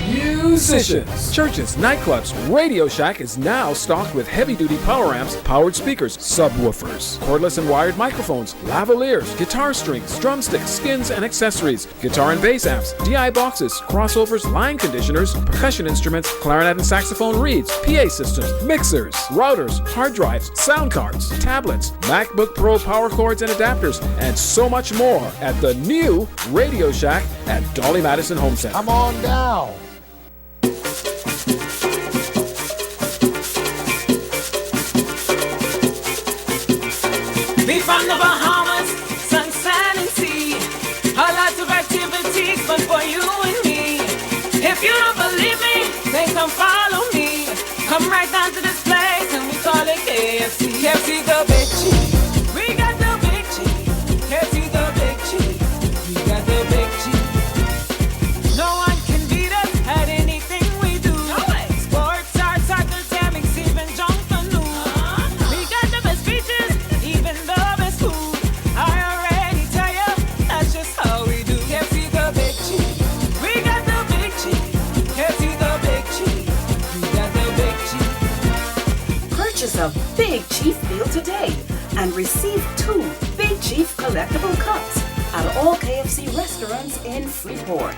Speaker 22: Musicians, churches, nightclubs, Radio Shack is now stocked with heavy-duty power amps, powered speakers, subwoofers, cordless and wired microphones, lavaliers, guitar strings, drumsticks, skins, and accessories, guitar and bass amps, DI boxes, crossovers, line conditioners, percussion instruments, clarinet and saxophone reeds, PA systems, mixers, routers, hard drives, sound cards, tablets, MacBook Pro power cords and adapters, and so much more at the new Radio Shack at Dolly Madison Home Center.
Speaker 2: Come on down.
Speaker 23: Me from the Bahamas, sun, sand, and sea. A lot of activities, but for you and me. If you don't believe me, then come follow me. Come right down to this place, and we call it KFC. KFC the big cheese. We got the big cheese. KFC the big cheese. We got the big cheese. No one can beat us at anything we do. Sports, arts, soccer, dance, even junk canoe. We got the best beaches, even the best food. I already tell you, that's just how we do. KFC the big cheese. We got the big cheese. KFC the big cheese. We got the big cheese.
Speaker 24: Purchase a Big Chief meal today and receive 2 Big Chief collectible cups at all KFC restaurants in Freeport.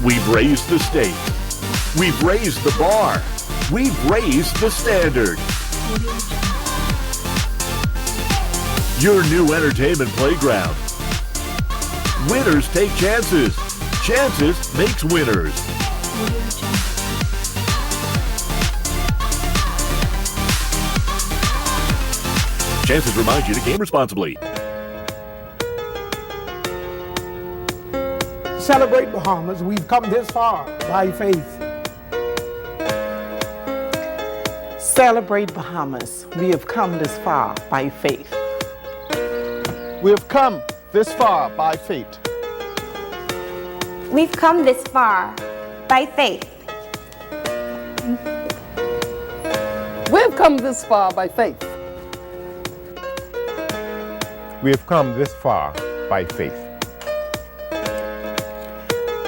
Speaker 25: We've raised the stakes. We've raised the bar. We've raised the standard. Your new entertainment playground. Winners take chances. Chances makes winners. Chances remind you to game responsibly.
Speaker 2: Celebrate Bahamas. We've come this far by faith.
Speaker 26: Celebrate Bahamas. We have come this far by faith.
Speaker 17: We have come this far by faith.
Speaker 27: We've come this far by faith.
Speaker 29: We've come this far by faith.
Speaker 30: We have come this far by faith.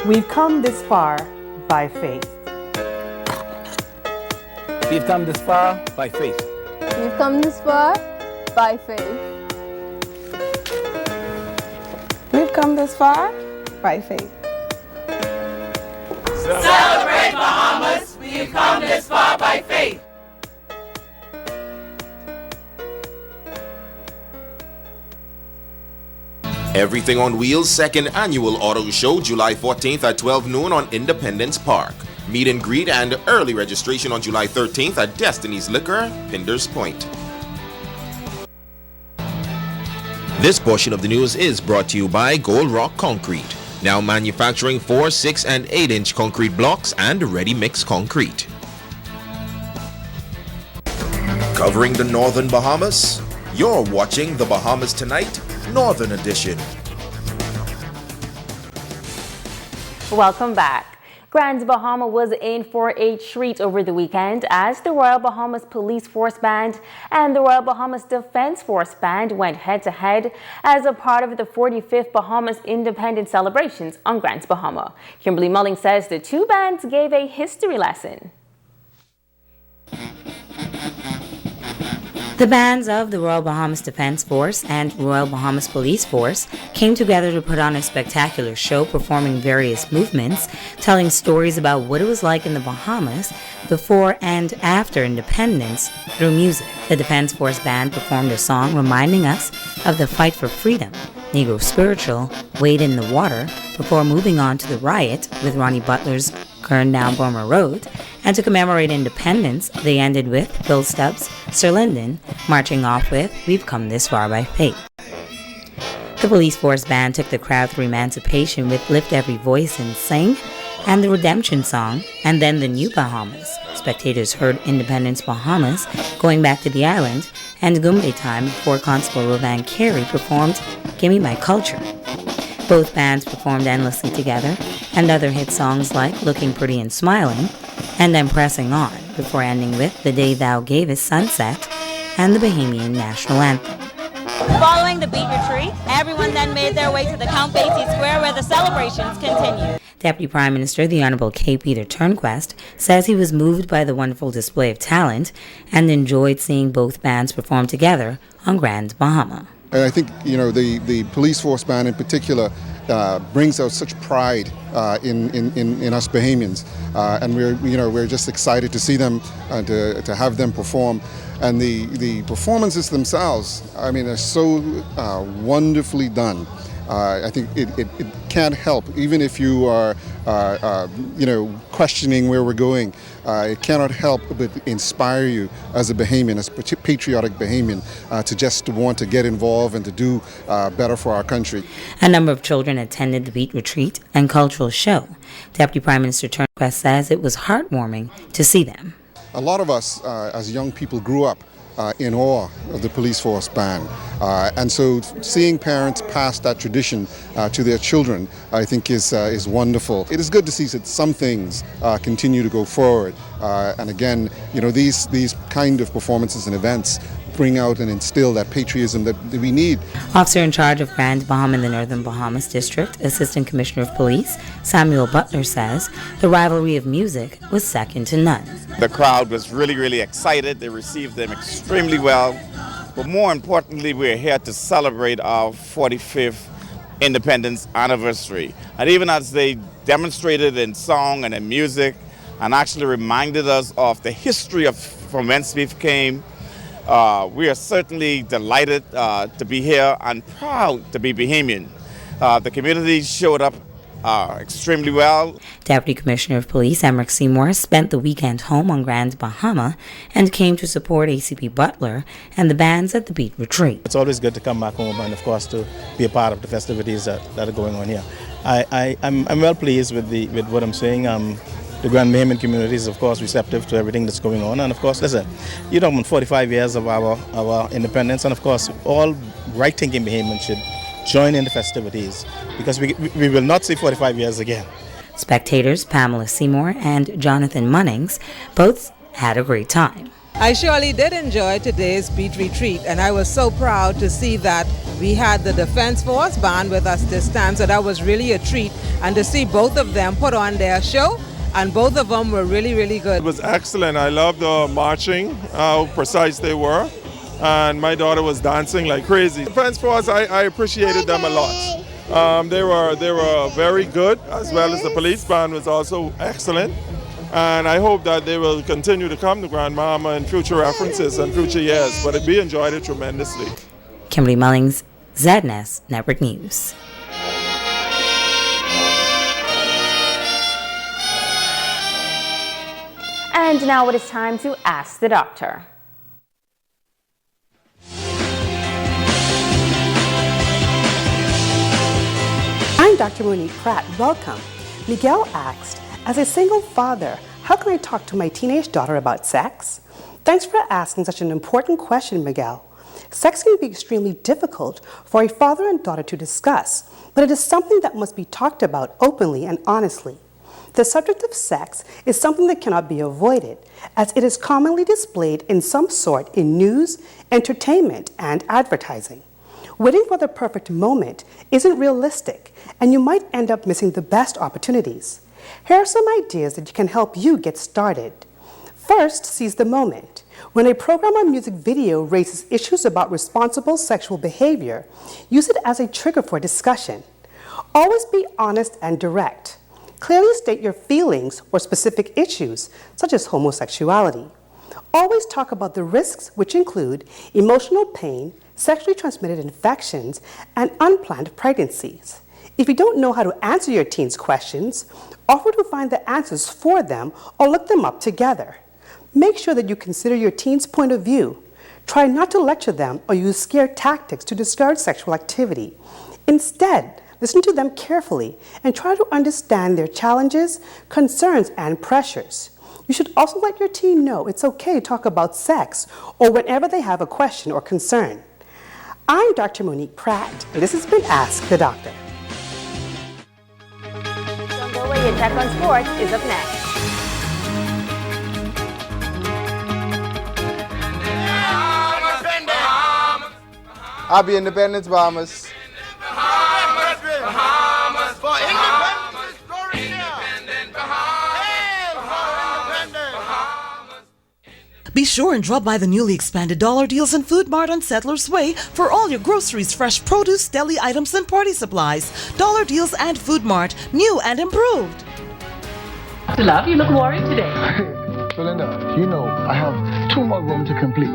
Speaker 26: We've come this far by faith.
Speaker 30: We've come this far by faith.
Speaker 27: We've come this far by faith.
Speaker 26: We've come this far by faith.
Speaker 23: Celebrate Bahamas. We've come this far by faith.
Speaker 16: Everything on Wheels' second annual auto show, July 14th at 12 noon on Independence Park. Meet and greet and early registration on July 13th at Destiny's Liquor, Pinders Point. This portion of the news is brought to you by Gold Rock Concrete, now manufacturing 4, 6, and 8-inch concrete blocks and ready-mix concrete. Covering the Northern Bahamas, you're watching the Bahamas Tonight, Northern Edition.
Speaker 15: Welcome back. Grand Bahama was in for a treat over the weekend as the Royal Bahamas Police Force Band and the Royal Bahamas Defense Force Band went head-to-head as a part of the 45th Bahamas Independence celebrations on Grand Bahama. Kimberly Mulling says the two bands gave a history lesson.
Speaker 3: The bands of the Royal Bahamas Defense Force and Royal Bahamas Police Force came together to put on a spectacular show, performing various movements, telling stories about what it was like in the Bahamas before and after independence through music. The Defense Force Band performed a song reminding us of the fight for freedom, Negro Spiritual, Wade in the Water, before moving on to the riot with Ronnie Butler's Burn Down Burma Road, and to commemorate independence, they ended with Bill Stubbs, Sir Lyndon, marching off with We've Come This Far by Faith. The Police Force Band took the crowd through emancipation with Lift Every Voice and Sing, and the Redemption Song, and then the New Bahamas. Spectators heard Independence Bahamas, Going Back to the Island, and Gumbe Time before Constable Rovan Carey performed Gimme My Culture. Both bands performed endlessly together, and other hit songs like Looking Pretty and Smiling, and then Pressing On, before ending with The Day Thou Gavest Sunset, and the Bahamian National Anthem.
Speaker 15: Following the beat retreat, everyone then made their way to the Count Basie Square where the celebrations continued.
Speaker 3: Deputy Prime Minister the Honourable K. Peter Turnquest says he was moved by the wonderful display of talent and enjoyed seeing both bands perform together on Grand Bahama.
Speaker 8: And I think, the police force band in particular brings out such pride in us Bahamians, and we're just excited to see them and to have them perform. And the performances themselves, are so wonderfully done. I think it can't help, even if you are, questioning where we're going. It cannot help but inspire you as a Bahamian, as a patriotic Bahamian, to just want to get involved and to do better for our country.
Speaker 3: A number of children attended the beat retreat and cultural show. Deputy Prime Minister Turnquest says it was heartwarming to see them.
Speaker 8: A lot of us as young people grew up in awe of the police force band. And so seeing parents pass that tradition to their children, I think is wonderful. It is good to see that some things continue to go forward. And again, these kind of performances and events bring out and instill that patriotism that we need.
Speaker 3: Officer in charge of Grand Bahama in the Northern Bahamas District, Assistant Commissioner of Police, Samuel Butler says the rivalry of music was second to none.
Speaker 4: The crowd was really, really excited. They received them extremely well. But more importantly, we're here to celebrate our 45th independence anniversary. And even as they demonstrated in song and in music and actually reminded us of the history of from whence we came, we are certainly delighted to be here and proud to be Bahamian. The community showed up extremely well.
Speaker 3: Deputy Commissioner of Police Emmerich Seymour spent the weekend home on Grand Bahama and came to support ACP Butler and the bands at the beat retreat.
Speaker 5: It's always good to come back home and, of course, to be a part of the festivities that are going on here. I'm well pleased with what I'm seeing. The Grand Bahamian community is, of course, receptive to everything that's going on. And, of course, listen, 45 years of our independence, and, of course, all right-thinking Bahamians should join in the festivities because we will not see 45 years again.
Speaker 3: Spectators Pamela Seymour and Jonathan Munnings both had a great time.
Speaker 9: I surely did enjoy today's beat retreat, and I was so proud to see that we had the Defense Force band with us this time, so that was really a treat, and to see both of them put on their show, and both of them were really, really good.
Speaker 10: It was excellent. I loved the marching, how precise they were, and my daughter was dancing like crazy. Defense Force, I appreciated them a lot. They were very good, as well as the police band was also excellent. And I hope that they will continue to come to Grand Bahama in future references and future years. But we enjoyed it tremendously.
Speaker 3: Kimberly Mullings, ZNS Network News.
Speaker 11: And now it is time to Ask the Doctor.
Speaker 12: I'm Dr. Monique Pratt. Welcome. Miguel asked, as a single father, how can I talk to my teenage daughter about sex? Thanks for asking such an important question, Miguel. Sex can be extremely difficult for a father and daughter to discuss, but it is something that must be talked about openly and honestly. The subject of sex is something that cannot be avoided, as it is commonly displayed in some sort in news, entertainment, and advertising. Waiting for the perfect moment isn't realistic, and you might end up missing the best opportunities. Here are some ideas that can help you get started. First, seize the moment. When a program or music video raises issues about responsible sexual behavior, use it as a trigger for discussion. Always be honest and direct. Clearly state your feelings or specific issues, such as homosexuality. Always talk about the risks, which include emotional pain, sexually transmitted infections, and unplanned pregnancies. If you don't know how to answer your teen's questions, offer to find the answers for them or look them up together. Make sure that you consider your teen's point of view. Try not to lecture them or use scare tactics to discourage sexual activity. Instead, listen to them carefully and try to understand their challenges, concerns, and pressures. You should also let your teen know it's okay to talk about sex or whenever they have a question or concern. I'm Dr. Monique Pratt, and this has been Ask the Doctor.
Speaker 11: Your Check on Sports is up next.
Speaker 1: I'll be Independence Bahamas.
Speaker 6: Be sure and drop by the newly expanded Dollar Deals and Food Mart on Settlers Way for all your groceries, fresh produce, deli items, and party supplies. Dollar Deals and Food Mart, new and improved.
Speaker 24: Dr. Love, you look worried today.
Speaker 7: Belinda, you know I have 2 more rooms to complete.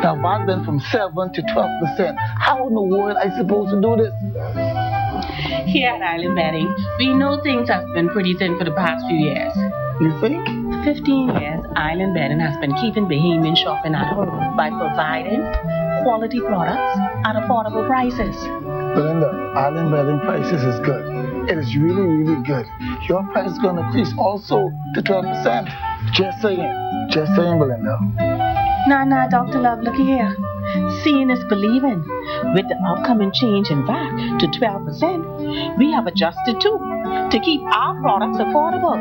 Speaker 7: Now, if I've been from 7 to 12%, how in the world am I supposed to do this?
Speaker 24: Here at Island Bedding, we know things have been pretty thin for the past few years.
Speaker 7: You think?
Speaker 24: 15 years, Island Bedding has been keeping Bahamian shopping at home by providing quality products at affordable prices.
Speaker 7: Belinda, Island Bedding prices is good. It is really, really good. Your price is going to increase also to 12%. Just saying, Belinda.
Speaker 24: Nah, Dr. Love, look here. Seeing is believing. With the upcoming change in VAT to 12%, we have adjusted too to keep our products affordable.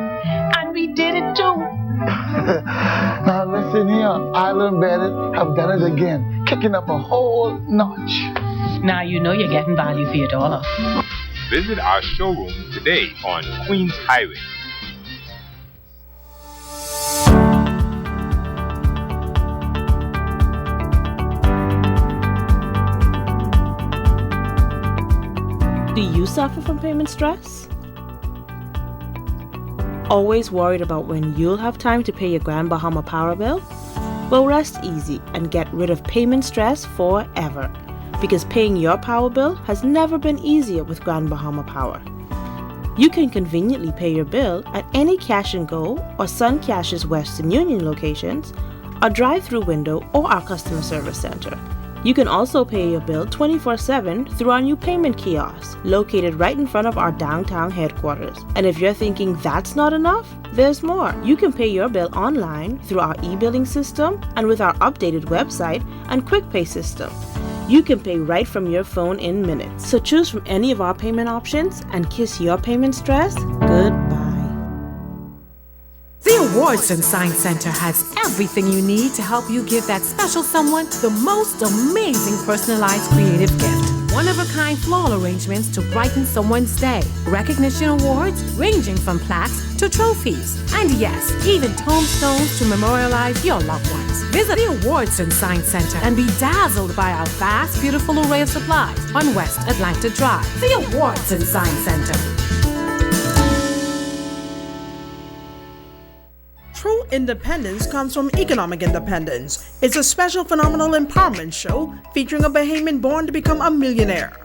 Speaker 24: And we did it too.
Speaker 7: Now listen here, Island Bedding have done it again, kicking up a whole notch.
Speaker 24: Now you know you're getting value for your dollar.
Speaker 25: Visit our showroom today on Queens Highway.
Speaker 13: Do you suffer from payment stress? Always worried about when you'll have time to pay your Grand Bahama Power bill? Well, rest easy and get rid of payment stress forever, because paying your power bill has never been easier with Grand Bahama Power. You can conveniently pay your bill at any Cash and Go or Sun Cash's Western Union locations, a drive-through window, or our customer service center. You can also pay your bill 24/7 through our new payment kiosk, located right in front of our downtown headquarters. And if you're thinking that's not enough, there's more. You can pay your bill online through our e-billing system and with our updated website and quick pay system. You can pay right from your phone in minutes. So choose from any of our payment options and kiss your payment stress goodbye.
Speaker 14: The Awards and Science Center has everything you need to help you give that special someone the most amazing personalized creative gift. One-of-a-kind floral arrangements to brighten someone's day. Recognition awards ranging from plaques to trophies. And yes, even tombstones to memorialize your loved ones. Visit the Awards and Science Center and be dazzled by our vast, beautiful array of supplies on West Atlanta Drive. The Awards and Science Center.
Speaker 2: True independence comes from economic independence. It's a special phenomenal empowerment show featuring a Bahamian born to become a millionaire.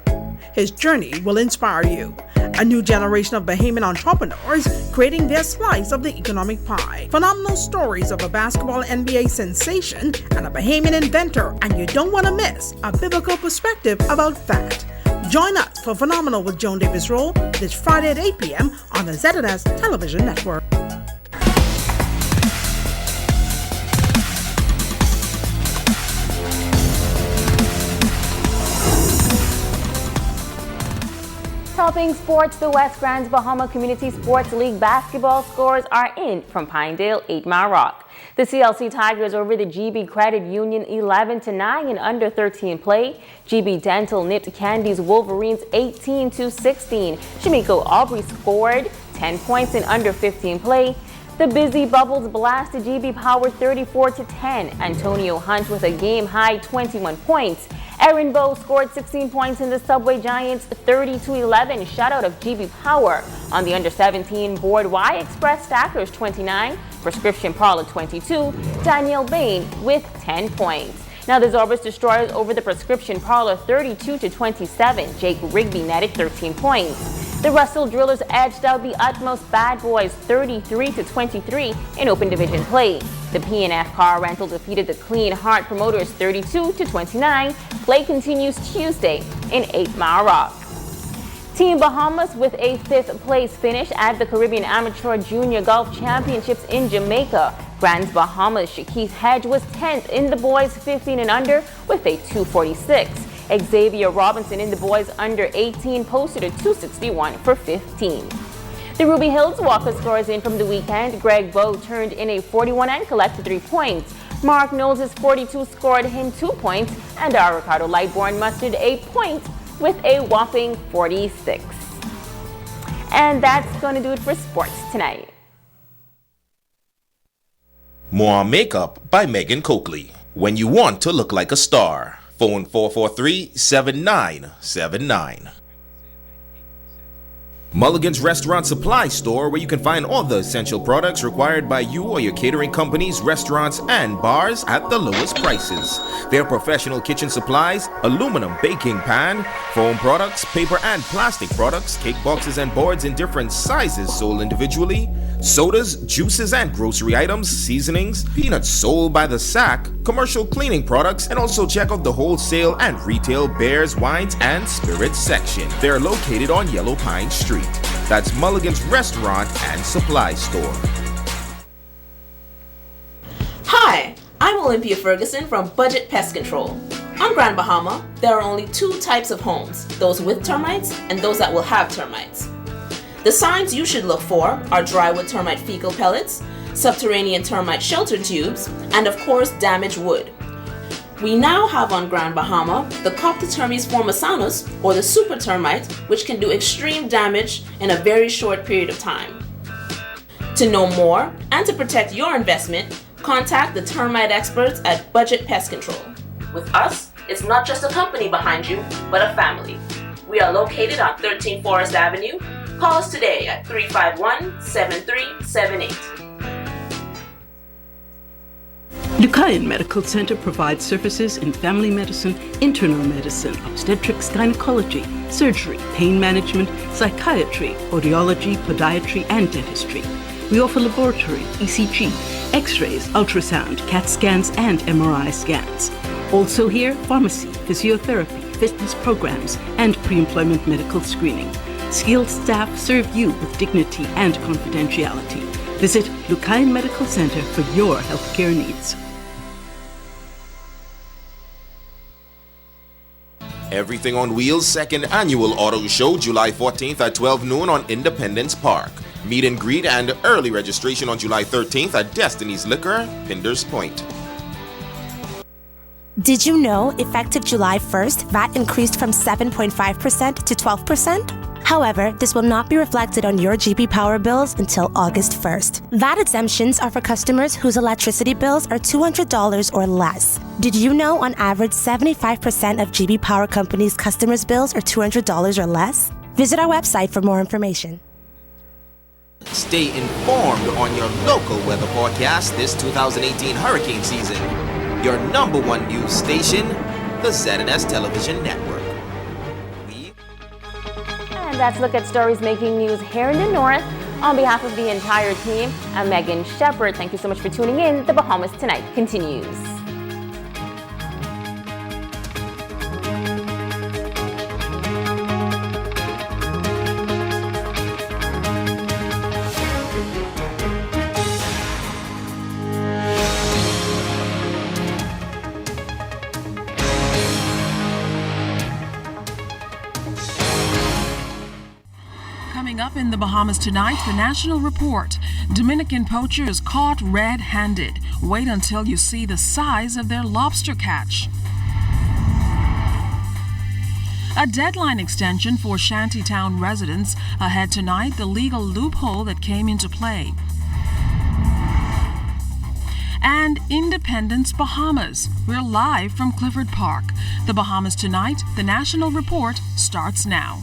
Speaker 2: His journey will inspire you. A new generation of Bahamian entrepreneurs creating their slice of the economic pie. Phenomenal stories of a basketball NBA sensation and a Bahamian inventor, and you don't want to miss a biblical perspective about that. Join us for Phenomenal with Joan Davis Roll this Friday at 8 p.m. on the ZNS Television Network.
Speaker 11: Topping sports, the West Grand Bahama Community Sports League basketball scores are in from Pinedale, 8 Mile Rock. The CLC Tigers over the GB Credit Union 11-9 in under 13 play. GB Dental nipped Candy's Wolverines 18-16. Shimiko Aubrey scored 10 points in under 15 play. The Busy Bubbles blasted GB Power 34-10. Antonio Hunt with a game-high 21 points. Aaron Bowe scored 16 points in the Subway Giants 30-11 shutout of GB Power. On the under-17 board, Y Express Stackers 29, Prescription Parlor 22, Daniel Bain with 10 points. Now the Zorbas Destroyers over the Prescription Parlor 32-27. Jake Rigby netted 13 points. The Russell Drillers edged out the Utmost Bad Boys 33-23 in open division play. The PNF Car Rental defeated the Clean Heart Promoters 32-29. Play continues Tuesday in 8 Mile Rock. Team Bahamas with a 5th place finish at the Caribbean Amateur Junior Golf Championships in Jamaica. Grands Bahamas' Shaquith Hedge was 10th in the boys 15 and under with a 246. Xavier Robinson in the boys under 18 posted a 261 for 15. The Ruby Hills Walker scores in from the weekend. Greg Bowe turned in a 41 and collected 3 points. Mark Knowles' 42 scored him 2 points, and our Ricardo Lightbourne mustered a point with a whopping 46. And that's going to do it for sports tonight.
Speaker 16: More Makeup by Megan Coakley. When you want to look like a star. Phone 443-7979. Mulligan's Restaurant Supply Store, where you can find all the essential products required by you or your catering companies, restaurants, and bars at the lowest prices. Their professional kitchen supplies, aluminum baking pan, foam products, paper and plastic products, cake boxes and boards in different sizes sold individually, sodas, juices and grocery items, seasonings, peanuts sold by the sack, commercial cleaning products, and also check out the wholesale and retail beers, wines, and spirits section. They're located on Yellow Pine Street. That's Mulligan's Restaurant and Supply Store.
Speaker 13: Hi, I'm Olympia Ferguson from Budget Pest Control. On Grand Bahama, there are only 2 types of homes, those with termites and those that will have termites. The signs you should look for are drywood termite fecal pellets, subterranean termite shelter tubes, and of course damaged wood. We now have on Grand Bahama the Coptotermes formosanus, or the super termite, which can do extreme damage in a very short period of time. To know more and to protect your investment, contact the termite experts at Budget Pest Control. With us, it's not just a company behind you, but a family. We are located on 13 Forest Avenue. Call us today at 351-7378.
Speaker 17: Lucayan Medical Center provides services in family medicine, internal medicine, obstetrics, gynecology, surgery, pain management, psychiatry, audiology, podiatry, and dentistry. We offer laboratory, ECG, X-rays, ultrasound, CAT scans, and MRI scans. Also here, pharmacy, physiotherapy, fitness programs, and pre-employment medical screening. Skilled staff serve you with dignity and confidentiality. Visit Lucayan Medical Center for your healthcare needs.
Speaker 16: Everything on Wheels' second annual auto show, July 14th at 12 noon on Independence Park. Meet and greet and early registration on July 13th at Destiny's Liquor, Pinders Point.
Speaker 18: Did you know, effective July 1st, VAT increased from 7.5% to 12%? However, this will not be reflected on your GB Power bills until August 1st. VAT exemptions are for customers whose electricity bills are $200 or less. Did you know on average 75% of GB Power Company's customers' bills are $200 or less? Visit our website for more information.
Speaker 16: Stay informed on your local weather forecast this 2018 hurricane season. Your #1 news station, the ZNS Television Network.
Speaker 11: And that's a look at stories making news here in the North. On behalf of the entire team, I'm Megan Shepard. Thank you so much for tuning in. The Bahamas Tonight continues.
Speaker 14: Up in the Bahamas tonight, the National Report. Dominican poachers caught red-handed. Wait until you see the size of their lobster catch. A deadline extension for shantytown residents ahead tonight, the legal loophole that came into play.
Speaker 19: and Independence, Bahamas. We're live from Clifford Park. The Bahamas Tonight, the National Report, starts now.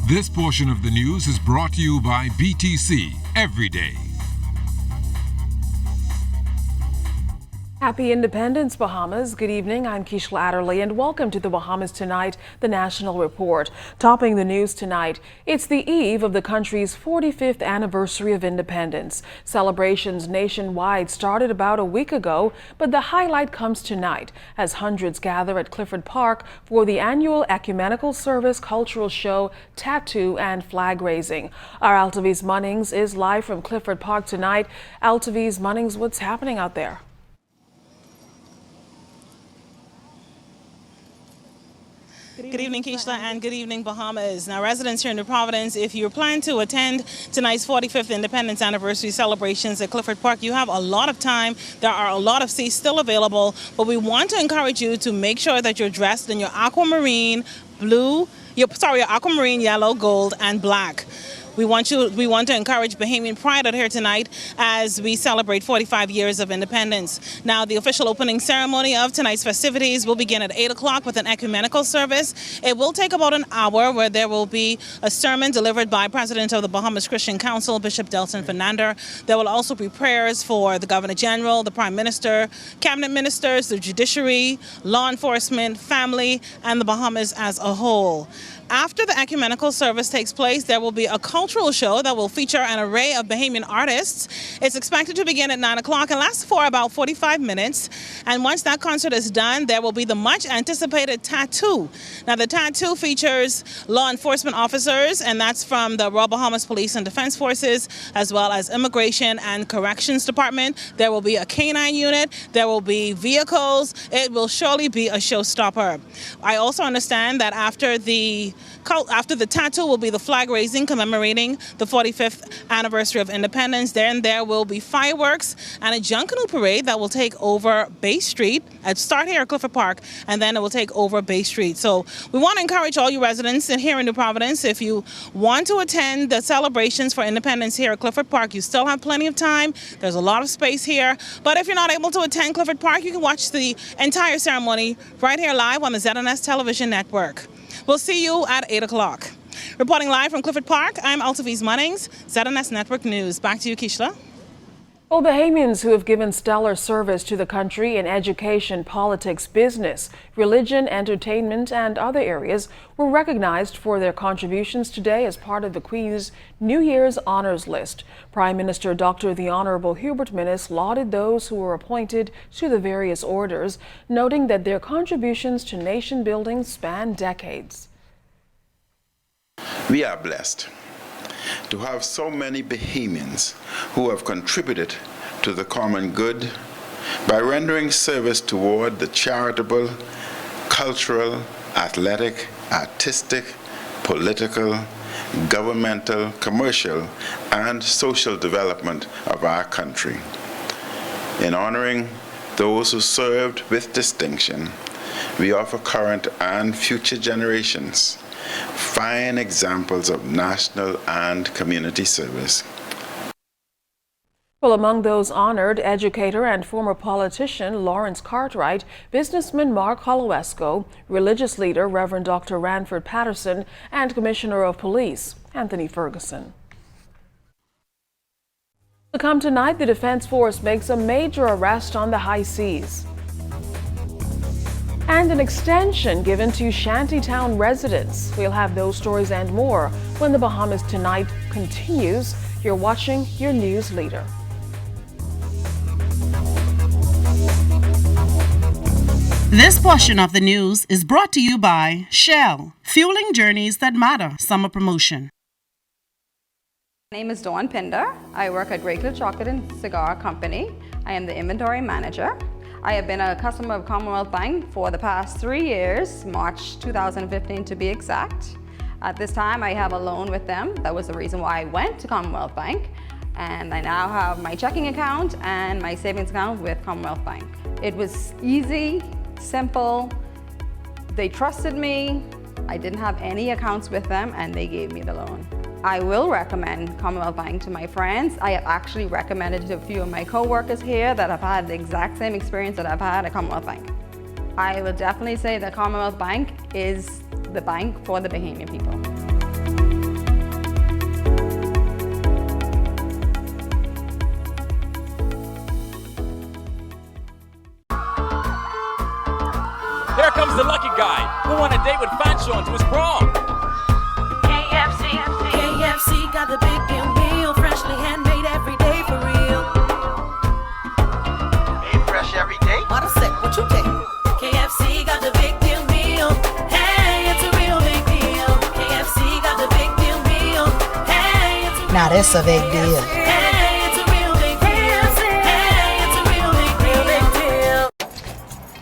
Speaker 20: This portion of the news is brought to you by BTC Every Day.
Speaker 19: Happy Independence, Bahamas. Good evening. I'm Keishla Adderley, and welcome to the Bahamas Tonight, the National Report. Topping the news tonight, it's the eve of the country's 45th anniversary of independence. Celebrations nationwide started about a week ago, but the highlight comes tonight as hundreds gather at Clifford Park for the annual Ecumenical Service cultural show, tattoo and flag raising. Our Altaviz Munnings is live from Clifford Park tonight. Altaviz Munnings, what's happening out there?
Speaker 21: Good evening, Keishla, and good evening, Bahamas. Now, residents here in New Providence, if you plan to attend tonight's 45th Independence Anniversary celebrations at Clifford Park, you have a lot of time. There are a lot of seats still available, but we want to encourage you to make sure that you're dressed in your aquamarine aquamarine, yellow, gold, and black. We want to encourage Bahamian pride out here tonight as we celebrate 45 years of independence. Now, the official opening ceremony of tonight's festivities will begin at 8 o'clock with an ecumenical service. It will take about an hour where there will be a sermon delivered by President of the Bahamas Christian Council, Bishop Delson Fernandez. There will also be prayers for the Governor General, the Prime Minister, Cabinet Ministers, the judiciary, law enforcement, family, and the Bahamas as a whole. After the ecumenical service takes place, there will be a cultural show that will feature an array of Bahamian artists. It's expected to begin at 9 o'clock and last for about 45 minutes. And once that concert is done, there will be the much anticipated tattoo. Now, the tattoo features law enforcement officers, and that's from the Royal Bahamas Police and Defense Forces, as well as Immigration and Corrections Department. There will be a canine unit. There will be vehicles. It will surely be a showstopper. I also understand that after the tattoo will be the flag raising commemorating the 45th anniversary of independence. Then there will be fireworks and a Junkanoo parade that will take over Bay Street. Start here at Clifford Park, and then it will take over Bay Street. So we want to encourage all you residents here in New Providence, if you want to attend the celebrations for independence here at Clifford Park, you still have plenty of time. There's a lot of space here. But if you're not able to attend Clifford Park, you can watch the entire ceremony right here live on the ZNS Television Network. We'll see you at 8 o'clock. Reporting live from Clifford Park, I'm Altaviz Munnings, ZNS Network News. Back to you, Keishla.
Speaker 19: Well, Bahamians who have given stellar service to the country in education, politics, business, religion, entertainment, and other areas were recognized for their contributions today as part of the Queen's New Year's Honors List. Prime Minister Dr. the Honorable Hubert Minnis lauded those who were appointed to the various orders, noting that their contributions to nation building span decades.
Speaker 22: We are blessed to have so many Bahamians who have contributed to the common good by rendering service toward the charitable, cultural, athletic, artistic, political, governmental, commercial, and social development of our country. In honoring those who served with distinction, we offer current and future generations fine examples of national and community service.
Speaker 19: Well, among those honored, educator and former politician Lawrence Cartwright, businessman Mark Holowesko, religious leader Reverend Dr. Ranford Patterson, and Commissioner of Police Anthony Ferguson. To come tonight, the Defense Force makes a major arrest on the high seas. And an extension given to shantytown residents. We'll have those stories and more when the Bahamas Tonight continues. You're watching your news leader.
Speaker 23: This portion of the news is brought to you by Shell, fueling journeys that matter. Summer promotion.
Speaker 26: My name is Dawn Pinder. I work at Great Cliff Chocolate and Cigar Company. I am the inventory manager. I have been a customer of Commonwealth Bank for the past 3 years, March 2015 to be exact. At this time, I have a loan with them. That was the reason why I went to Commonwealth Bank. And I now have my checking account and my savings account with Commonwealth Bank. It was easy, simple. They trusted me. I didn't have any accounts with them, and they gave me the loan. I will recommend Commonwealth Bank to my friends. I have actually recommended it to a few of my coworkers here that have had the exact same experience that I've had at Commonwealth Bank. I will definitely say that Commonwealth Bank is the bank for the Bahamian people.
Speaker 4: Here comes the lucky guy who won a date with Fanchon to his prom.
Speaker 5: KFC got the big meal, freshly handmade every day for real.
Speaker 8: Made fresh every day?
Speaker 5: What I said, what you think? KFC got the big deal meal. Hey, it's a real big deal. KFC got the big deal meal. Hey, it's a
Speaker 9: now that's a big deal.
Speaker 5: Hey, it's a real big deal. Hey, it's a real big deal.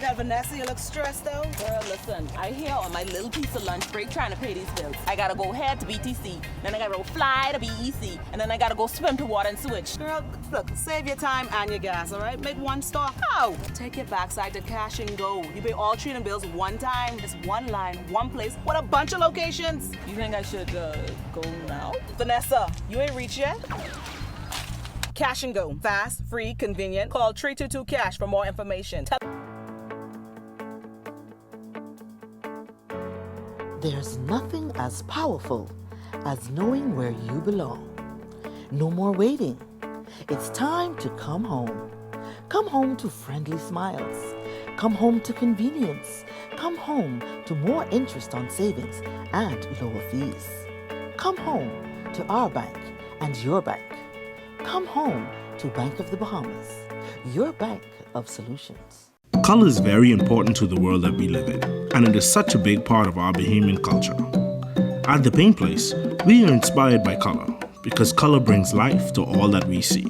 Speaker 10: Now, Vanessa, you look stressed though.
Speaker 15: Girl, listen, I here on my little piece of lunch break trying to pay these bills. I gotta go head to BTC, then I gotta go fly to BEC, and then I gotta go swim to water and sewage.
Speaker 10: Girl, look, save your time and your gas, all right? Make one stop.
Speaker 15: How? Take your backside to Cash and Go. You pay all 3 bills one time. It's one line, one place, with a bunch of locations. You think I should go now?
Speaker 10: Vanessa, you ain't reached yet? Cash and Go. Fast, free, convenient. Call 322-CASH for more information.
Speaker 27: There's nothing as powerful as knowing where you belong. No more waiting. It's time to come home. Come home to friendly smiles. Come home to convenience. Come home to more interest on savings and lower fees. Come home to our bank and your bank. Come home to Bank of the Bahamas, your bank of solutions.
Speaker 28: Color is very important to the world that we live in, and it is such a big part of our Bahamian culture. At The Paint Place, we are inspired by color because color brings life to all that we see.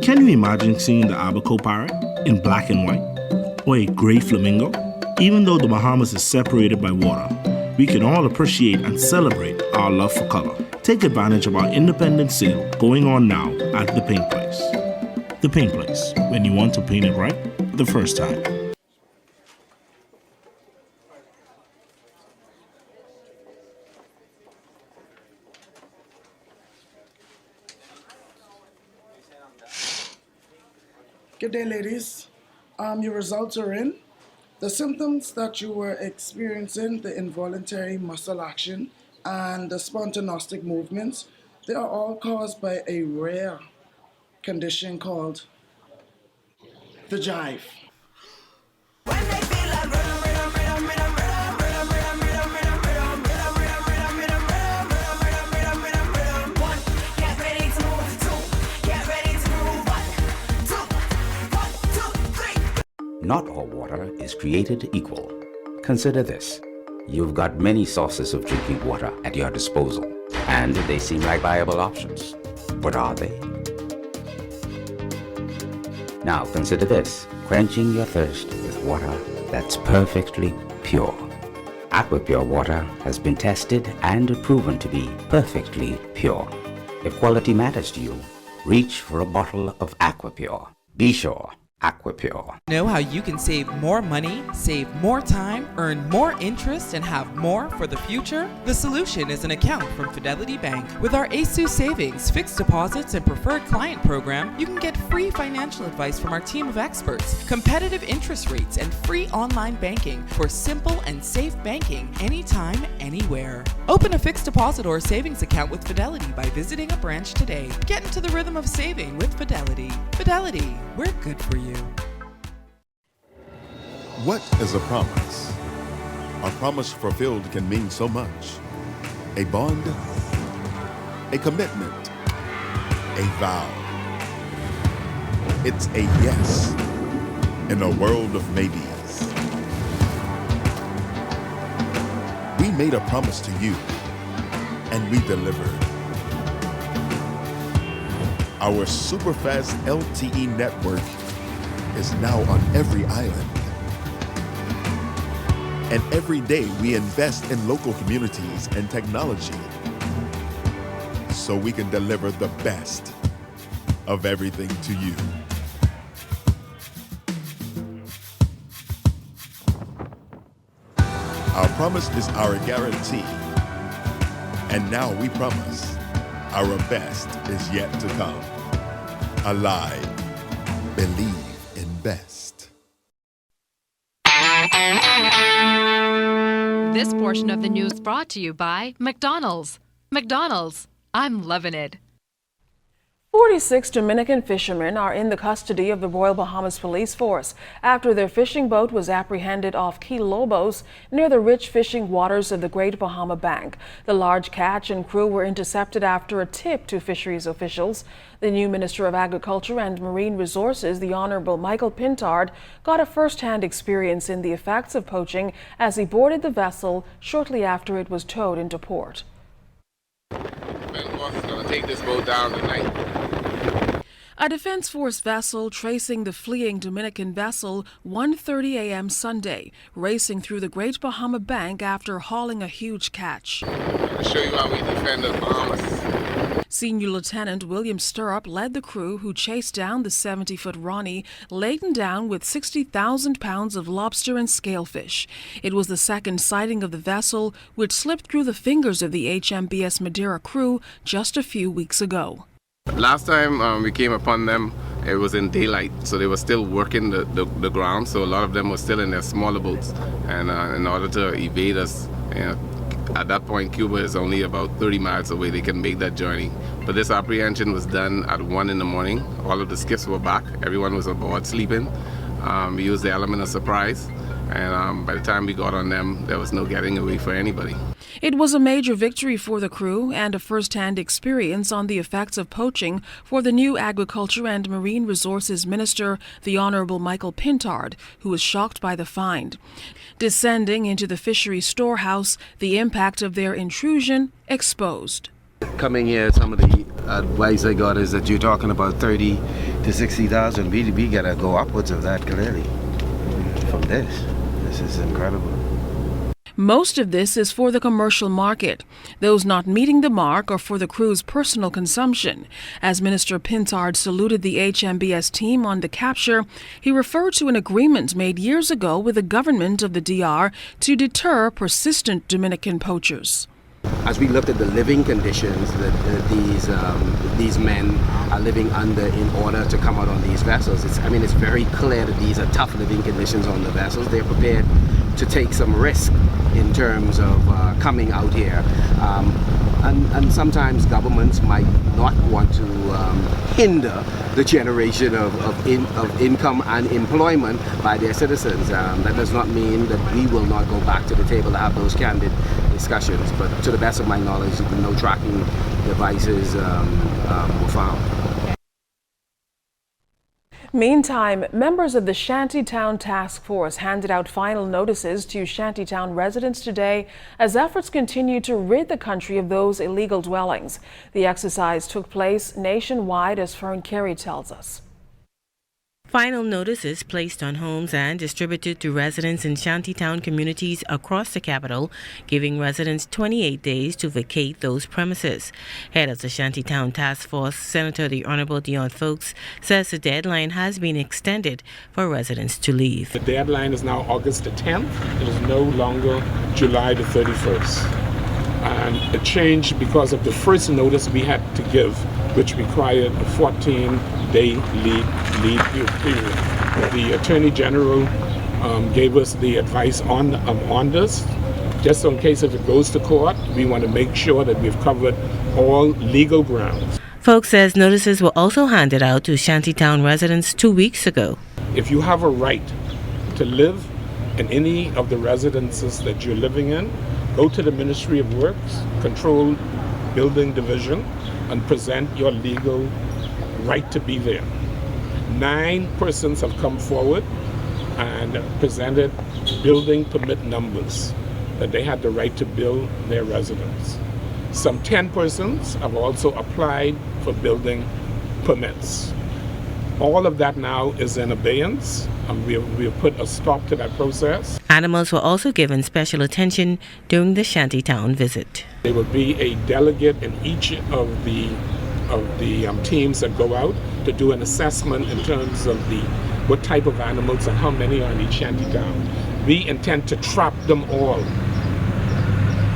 Speaker 28: Can you imagine seeing the Abaco parrot in black and white, or a gray flamingo? Even though the Bahamas is separated by water, we can all appreciate and celebrate our love for color. Take advantage of our independence sale going on now at The Paint Place. The Paint Place, when you want to paint it right the first time.
Speaker 2: Good day, ladies. Your results are in. The symptoms that you were experiencing, the involuntary muscle action and the spontanostic movements, they are all caused by a rare condition called the jive.
Speaker 29: Not all water is created equal. Consider this. You've got many sources of drinking water at your disposal, and they seem like viable options. But are they? Now consider this. Quenching your thirst with water that's perfectly pure. AquaPure water has been tested and proven to be perfectly pure. If quality matters to you, reach for a bottle of AquaPure. Be sure. AquaPure.
Speaker 30: Know how you can save more money, save more time, earn more interest, and have more for the future? The solution is an account from Fidelity Bank. With our ASU Savings, fixed deposits, and preferred client program, you can get free financial advice from our team of experts, competitive interest rates, and free online banking for simple and safe banking anytime, anywhere. Open a fixed deposit or savings account with Fidelity by visiting a branch today. Get into the rhythm of saving with Fidelity. Fidelity, we're good for you.
Speaker 31: What is a promise? A promise fulfilled can mean so much. A bond, a commitment, a vow. It's a yes in a world of maybes. We made a promise to you, and we delivered. Our superfast LTE network is now on every island. And every day we invest in local communities and technology so we can deliver the best of everything to you. Our promise is our guarantee. And now we promise Our best is yet to come. Alive. Believe in best.
Speaker 1: This portion of the news brought to you by McDonald's. McDonald's, I'm loving it.
Speaker 19: 46 Dominican fishermen are in the custody of the Royal Bahamas Police Force after their fishing boat was apprehended off Key Lobos near the rich fishing waters of the Great Bahama Bank. The large catch and crew were intercepted after a tip to fisheries officials. The new Minister of Agriculture and Marine Resources, the Honorable Michael Pintard, got a first-hand experience in the effects of poaching as he boarded the vessel shortly after it was towed into port.
Speaker 3: Is going to take this boat down tonight.
Speaker 19: A Defense Force vessel tracing the fleeing Dominican vessel 1:30 a.m. Sunday, racing through the Great Bahama Bank after hauling a huge catch.
Speaker 3: I'll show you how we defend the Bahamas.
Speaker 19: Senior Lieutenant William Stirrup led the crew who chased down the 70-foot Ronnie, laden down with 60,000 pounds of lobster and scalefish. It was the second sighting of the vessel, which slipped through the fingers of the HMBS Madeira crew just a few weeks ago.
Speaker 3: Last time we came upon them, it was in daylight, so they were still working the ground, so a lot of them were still in their smaller boats, and in order to evade us, at that point Cuba is only about 30 miles away. They can make that journey. But this apprehension was done at 1 in the morning. All of the skiffs were back. Everyone was aboard sleeping. We used the element of surprise, and by the time we got on them, there was no getting away for anybody.
Speaker 19: It was a major victory for the crew and a first-hand experience on the effects of poaching for the new Agriculture and Marine Resources Minister, the Honorable Michael Pintard, who was shocked by the find. Descending into the fishery storehouse, the impact of their intrusion exposed.
Speaker 6: Coming here, some of the advice I got is that you're talking about 30 to 60,000. We gotta go upwards of that clearly from this. This is incredible.
Speaker 19: Most of this is for the commercial market. Those not meeting the mark are for the crew's personal consumption. As Minister Pintard saluted the HMBS team on the capture, he referred to an agreement made years ago with the government of the DR to deter persistent Dominican poachers.
Speaker 6: As we looked at the living conditions that these men are living under in order to come out on these vessels, it's very clear that these are tough living conditions on the vessels. They're prepared to take some risk in terms of coming out here. And sometimes governments might not want to hinder the generation of income and employment by their citizens. That does not mean that we will not go back to the table to have those candid discussions, but to the best of my knowledge, no tracking devices were found.
Speaker 19: Meantime, members of the Shantytown Task Force handed out final notices to Shantytown residents today as efforts continue to rid the country of those illegal dwellings. The exercise took place nationwide, as Fern Carey tells us.
Speaker 7: Final notices placed on homes and distributed to residents in shantytown communities across the capital, giving residents 28 days to vacate those premises. Head of the Shantytown Task Force, Senator the Honorable Dion Fowlkes, says the deadline has been extended for residents to leave.
Speaker 8: The deadline is now August the 10th. It is no longer July the 31st. And it changed because of the first notice we had to give, which required a 14-day lead period. The Attorney General gave us the advice on this. Just in case if it goes to court, we want to make sure that we've covered all legal grounds.
Speaker 7: Fowlkes says notices were also handed out to Shantytown residents 2 weeks ago.
Speaker 8: If you have a right to live in any of the residences that you're living in, go to the Ministry of Works, Control Building Division, and present your legal right to be there. 9 persons have come forward and presented building permit numbers that they had the right to build their residence. Some 10 persons have also applied for building permits. All of that now is in abeyance, and we have put a stop to that process.
Speaker 7: Animals were also given special attention during the Shantytown visit.
Speaker 8: There will be a delegate in each of the teams that go out to do an assessment in terms of what type of animals and how many are in each shantytown. We intend to trap them all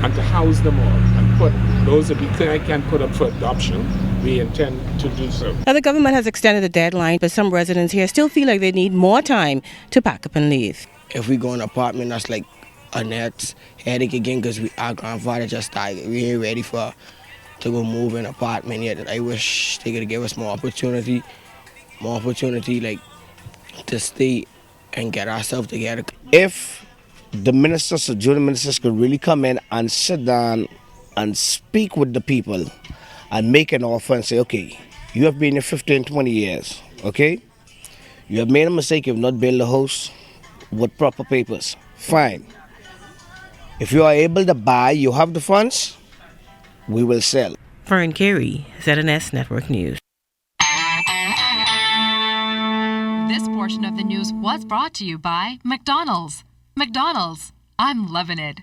Speaker 8: and to house them all and put those that we can put up for adoption, we intend to do so.
Speaker 9: Now, the government has extended the deadline, but some residents here still feel like they need more time to pack up and leave.
Speaker 11: If we go in an apartment, that's like a net headache again because our grandfather just died. We ain't ready to go move in an apartment yet. I wish they could give us more opportunity like to stay and get ourselves together.
Speaker 12: If the ministers, the junior ministers could really come in and sit down and speak with the people and make an offer and say, okay, you have been here 15, 20 years, okay? You have made a mistake, you have not built a house with proper papers. Fine. If you are able to buy, you have the funds, we will sell.
Speaker 7: Fern Carey, ZNS Network News.
Speaker 1: This portion of the news was brought to you by McDonald's. McDonald's, I'm loving it.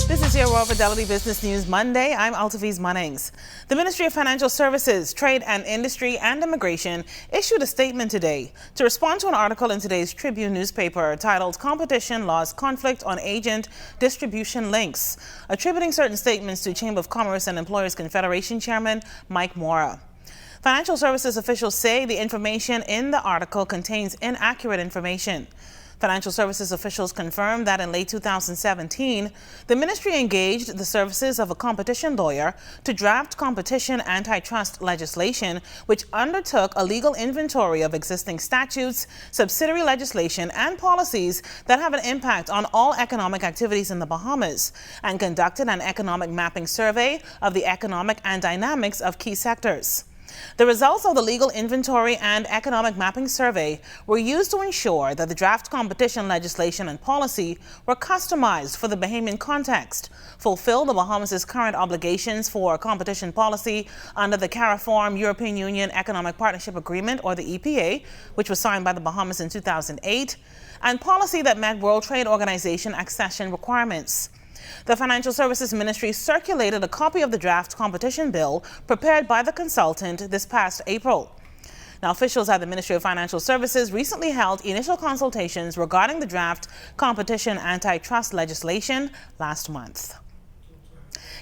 Speaker 21: This is your World Fidelity Business News Monday. I'm Altaviz Munnings. The Ministry of Financial Services, Trade and Industry and Immigration issued a statement today to respond to an article in today's Tribune newspaper titled Competition Laws Conflict on Agent Distribution Links, attributing certain statements to Chamber of Commerce and Employers Confederation Chairman Mike Mora. Financial services officials say the information in the article contains inaccurate information. Financial services officials confirmed that in late 2017, the ministry engaged the services of a competition lawyer to draft competition antitrust legislation, which undertook a legal inventory of existing statutes, subsidiary legislation, and policies that have an impact on all economic activities in the Bahamas, and conducted an economic mapping survey of the economic and dynamics of key sectors. The results of the legal inventory and economic mapping survey were used to ensure that the draft competition legislation and policy were customized for the Bahamian context, fulfill the Bahamas' current obligations for competition policy under the CARIFORM European Union Economic Partnership Agreement, or the EPA, which was signed by the Bahamas in 2008, and policy that met World Trade Organization accession requirements. The Financial Services Ministry circulated a copy of the draft competition bill prepared by the consultant this past April. Now, officials at the Ministry of Financial Services recently held initial consultations regarding the draft competition antitrust legislation last month.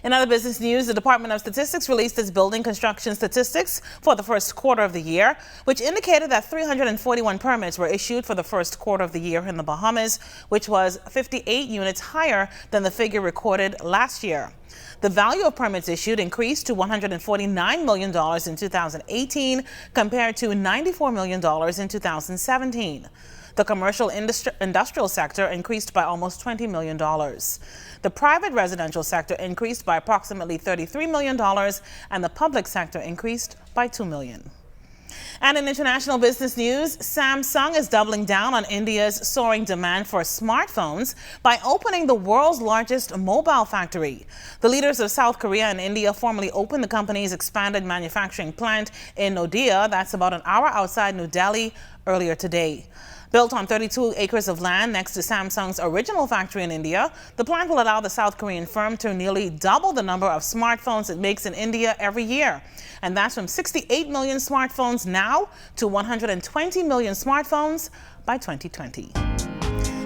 Speaker 21: In other business news, the Department of Statistics released its building construction statistics for the first quarter of the year, which indicated that 341 permits were issued for the first quarter of the year in the Bahamas, which was 58 units higher than the figure recorded last year. The value of permits issued increased to $149 million in 2018 compared to $94 million in 2017. The commercial industrial sector increased by almost $20 million. The private residential sector increased by approximately $33 million, and the public sector increased by $2 million. And in international business news, Samsung is doubling down on India's soaring demand for smartphones by opening the world's largest mobile factory. The leaders of South Korea and India formally opened the company's expanded manufacturing plant in Noida, that's about an hour outside New Delhi, earlier today. Built on 32 acres of land next to Samsung's original factory in India, the plant will allow the South Korean firm to nearly double the number of smartphones it makes in India every year. And that's from 68 million smartphones now to 120 million smartphones by 2020.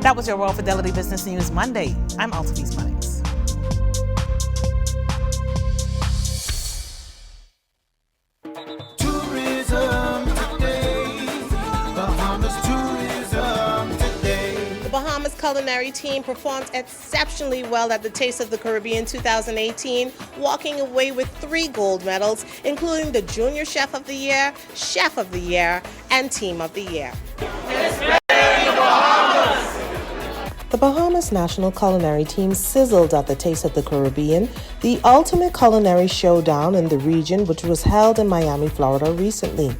Speaker 21: That was your World Fidelity Business News Monday. I'm Altaviz Munnings.
Speaker 13: Bahamas culinary team performed exceptionally well at the Taste of the Caribbean 2018, walking away with 3 gold medals, including the Junior Chef of the Year, Chef of the Year, and Team of the Year. The Bahamas national culinary team sizzled at the Taste of the Caribbean, the ultimate culinary showdown in the region, which was held in Miami, Florida recently.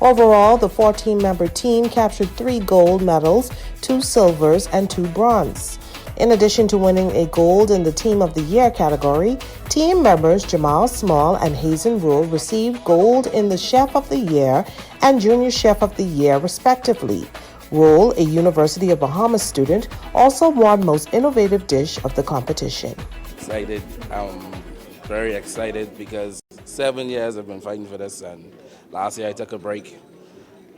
Speaker 13: Overall, the 14-member team captured 3 gold medals, 2 silvers, and 2 bronze. In addition to winning a gold in the Team of the Year category, team members Jamal Small and Hazen Rule received gold in the Chef of the Year and Junior Chef of the Year, respectively. Rule, a University of Bahamas student, also won Most Innovative Dish of the competition.
Speaker 14: Excited. I'm very excited because 7 years I've been fighting for this, and last year I took a break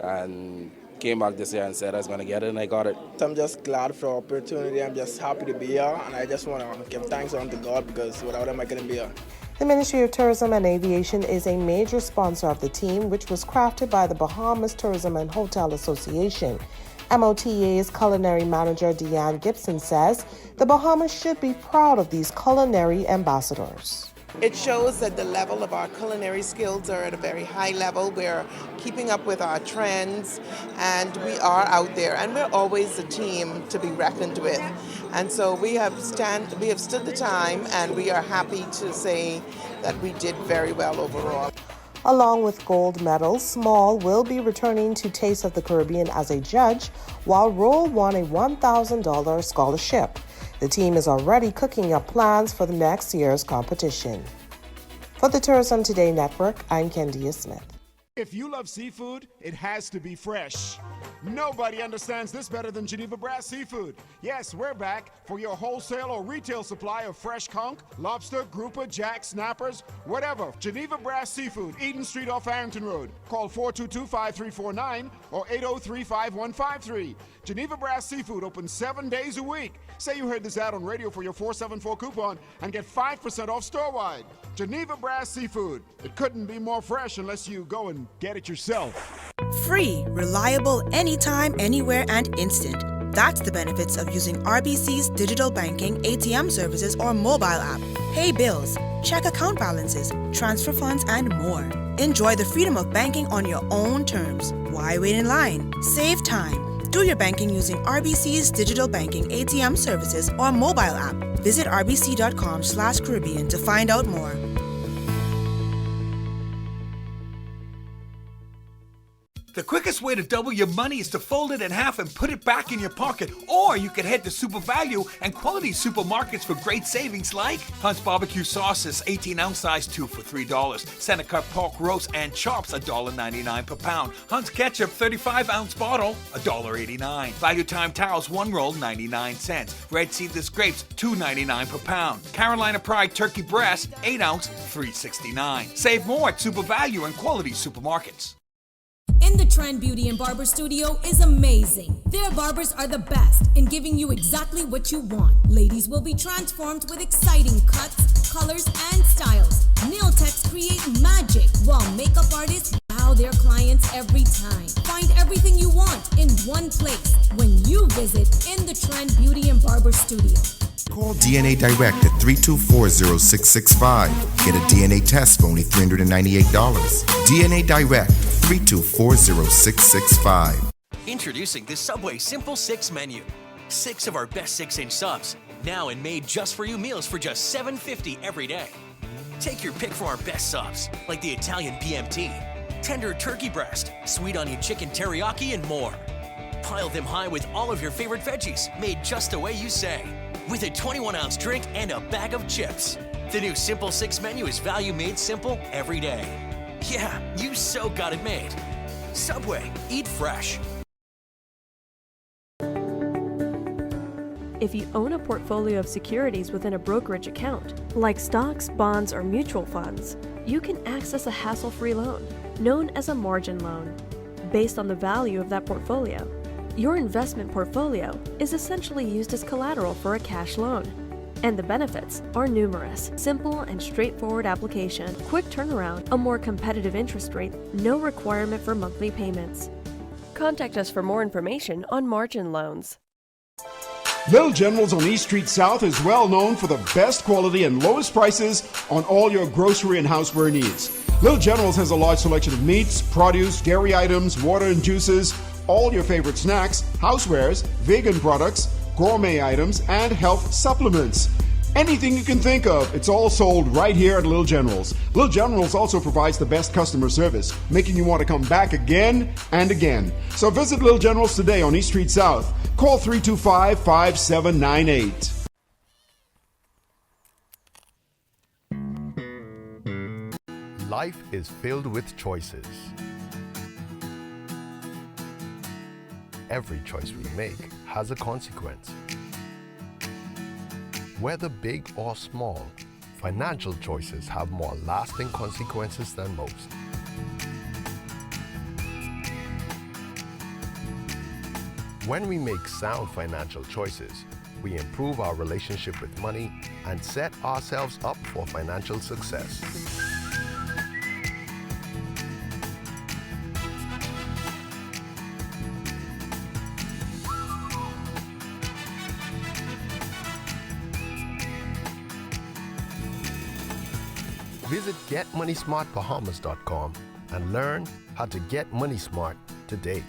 Speaker 14: and came back this year and said I was going to get it, and I got it.
Speaker 11: I'm just glad for the opportunity. I'm just happy to be here, and I just want to give thanks unto God because without him I couldn't be here.
Speaker 13: The Ministry of Tourism and Aviation is a major sponsor of the team, which was crafted by the Bahamas Tourism and Hotel Association. MOTA's culinary manager Deanne Gibson says the Bahamas should be proud of these culinary ambassadors.
Speaker 4: It shows that the level of our culinary skills are at a very high level. We're keeping up with our trends, and we are out there, and we're always a team to be reckoned with. And so we have stood the time, and we are happy to say that we did very well overall.
Speaker 13: Along with gold medals, Small will be returning to Taste of the Caribbean as a judge, while Roll won a $1,000 scholarship. The team is already cooking up plans for the next year's competition. For the Tourism Today Network, I'm Kendia Smith.
Speaker 5: If you love seafood, it has to be fresh. Nobody understands this better than Geneva Brass Seafood. Yes, we're back for your wholesale or retail supply of fresh conch, lobster, grouper, jack, snappers, whatever. Geneva Brass Seafood, Eden Street off Arrington Road. Call 422-5349 or 803-5153. Geneva Brass Seafood opens 7 days a week. Say you heard this ad on radio for your 474 coupon and get 5% off store-wide. Geneva Brass Seafood. It couldn't be more fresh unless you go and get it yourself.
Speaker 16: Free, reliable, anytime, anywhere, and instant. That's the benefits of using RBC's digital banking, ATM services, or mobile app. Pay bills, check account balances, transfer funds, and more. Enjoy the freedom of banking on your own terms. Why wait in line? Save time. Do your banking using RBC's digital banking, ATM services, or mobile app. Visit rbc.com/Caribbean to find out more.
Speaker 17: The quickest way to double your money is to fold it in half and put it back in your pocket. Or you could head to Super Value and Quality Supermarkets for great savings like Hunt's Barbecue Sauces, 18-ounce size 2 for $3. Center Cut Pork Roast and Chops, $1.99 per pound. Hunt's Ketchup, 35-ounce bottle, $1.89. Value Time Towels, 1 roll, 99 cents. Red Seedless Grapes, $2.99 per pound. Carolina Pride Turkey Breast, 8-ounce, $3.69. Save more at Super Value and Quality Supermarkets.
Speaker 18: In the Trend Beauty and Barber Studio is amazing. Their barbers are the best in giving you exactly what you want. Ladies will be transformed with exciting cuts, colors, and styles. Nail techs create magic, while makeup artists wow their clients every time. Find everything you want in one place when you visit In the Trend Beauty and Barber Studio.
Speaker 20: Call DNA Direct at 324-0665. Get a DNA test for only $398. DNA Direct, 324-0665.
Speaker 22: Introducing the Subway Simple 6 menu. 6 of our best 6-inch subs, now and made just for you meals for just $7.50 every day. Take your pick from our best subs, like the Italian BMT, tender turkey breast, sweet onion chicken teriyaki, and more. Pile them high with all of your favorite veggies, made just the way you say, with a 21-ounce drink and a bag of chips. The new Simple 6 menu is value made simple every day. Yeah, you so got it made. Subway, eat fresh.
Speaker 23: If you own a portfolio of securities within a brokerage account, like stocks, bonds, or mutual funds, you can access a hassle-free loan, known as a margin loan, based on the value of that portfolio. Your investment portfolio is essentially used as collateral for a cash loan. And the benefits are numerous. Simple and straightforward application, quick turnaround, a more competitive interest rate, no requirement for monthly payments. Contact us for more information on margin loans.
Speaker 5: Little Generals on East Street South is well known for the best quality and lowest prices on all your grocery and houseware needs. Little Generals has a large selection of meats, produce, dairy items, water and juices, all your favorite snacks, housewares, vegan products, gourmet items, and health supplements. Anything you can think of, it's all sold right here at Little Generals. Little Generals also provides the best customer service, making you want to come back again and again. So visit Little Generals today on East Street South. Call 325-5798.
Speaker 24: Life is filled with choices. Every choice we make has a consequence. Whether big or small, financial choices have more lasting consequences than most. When we make sound financial choices, we improve our relationship with money and set ourselves up for financial success. Visit GetMoneySmartBahamas.com and learn how to get money smart today.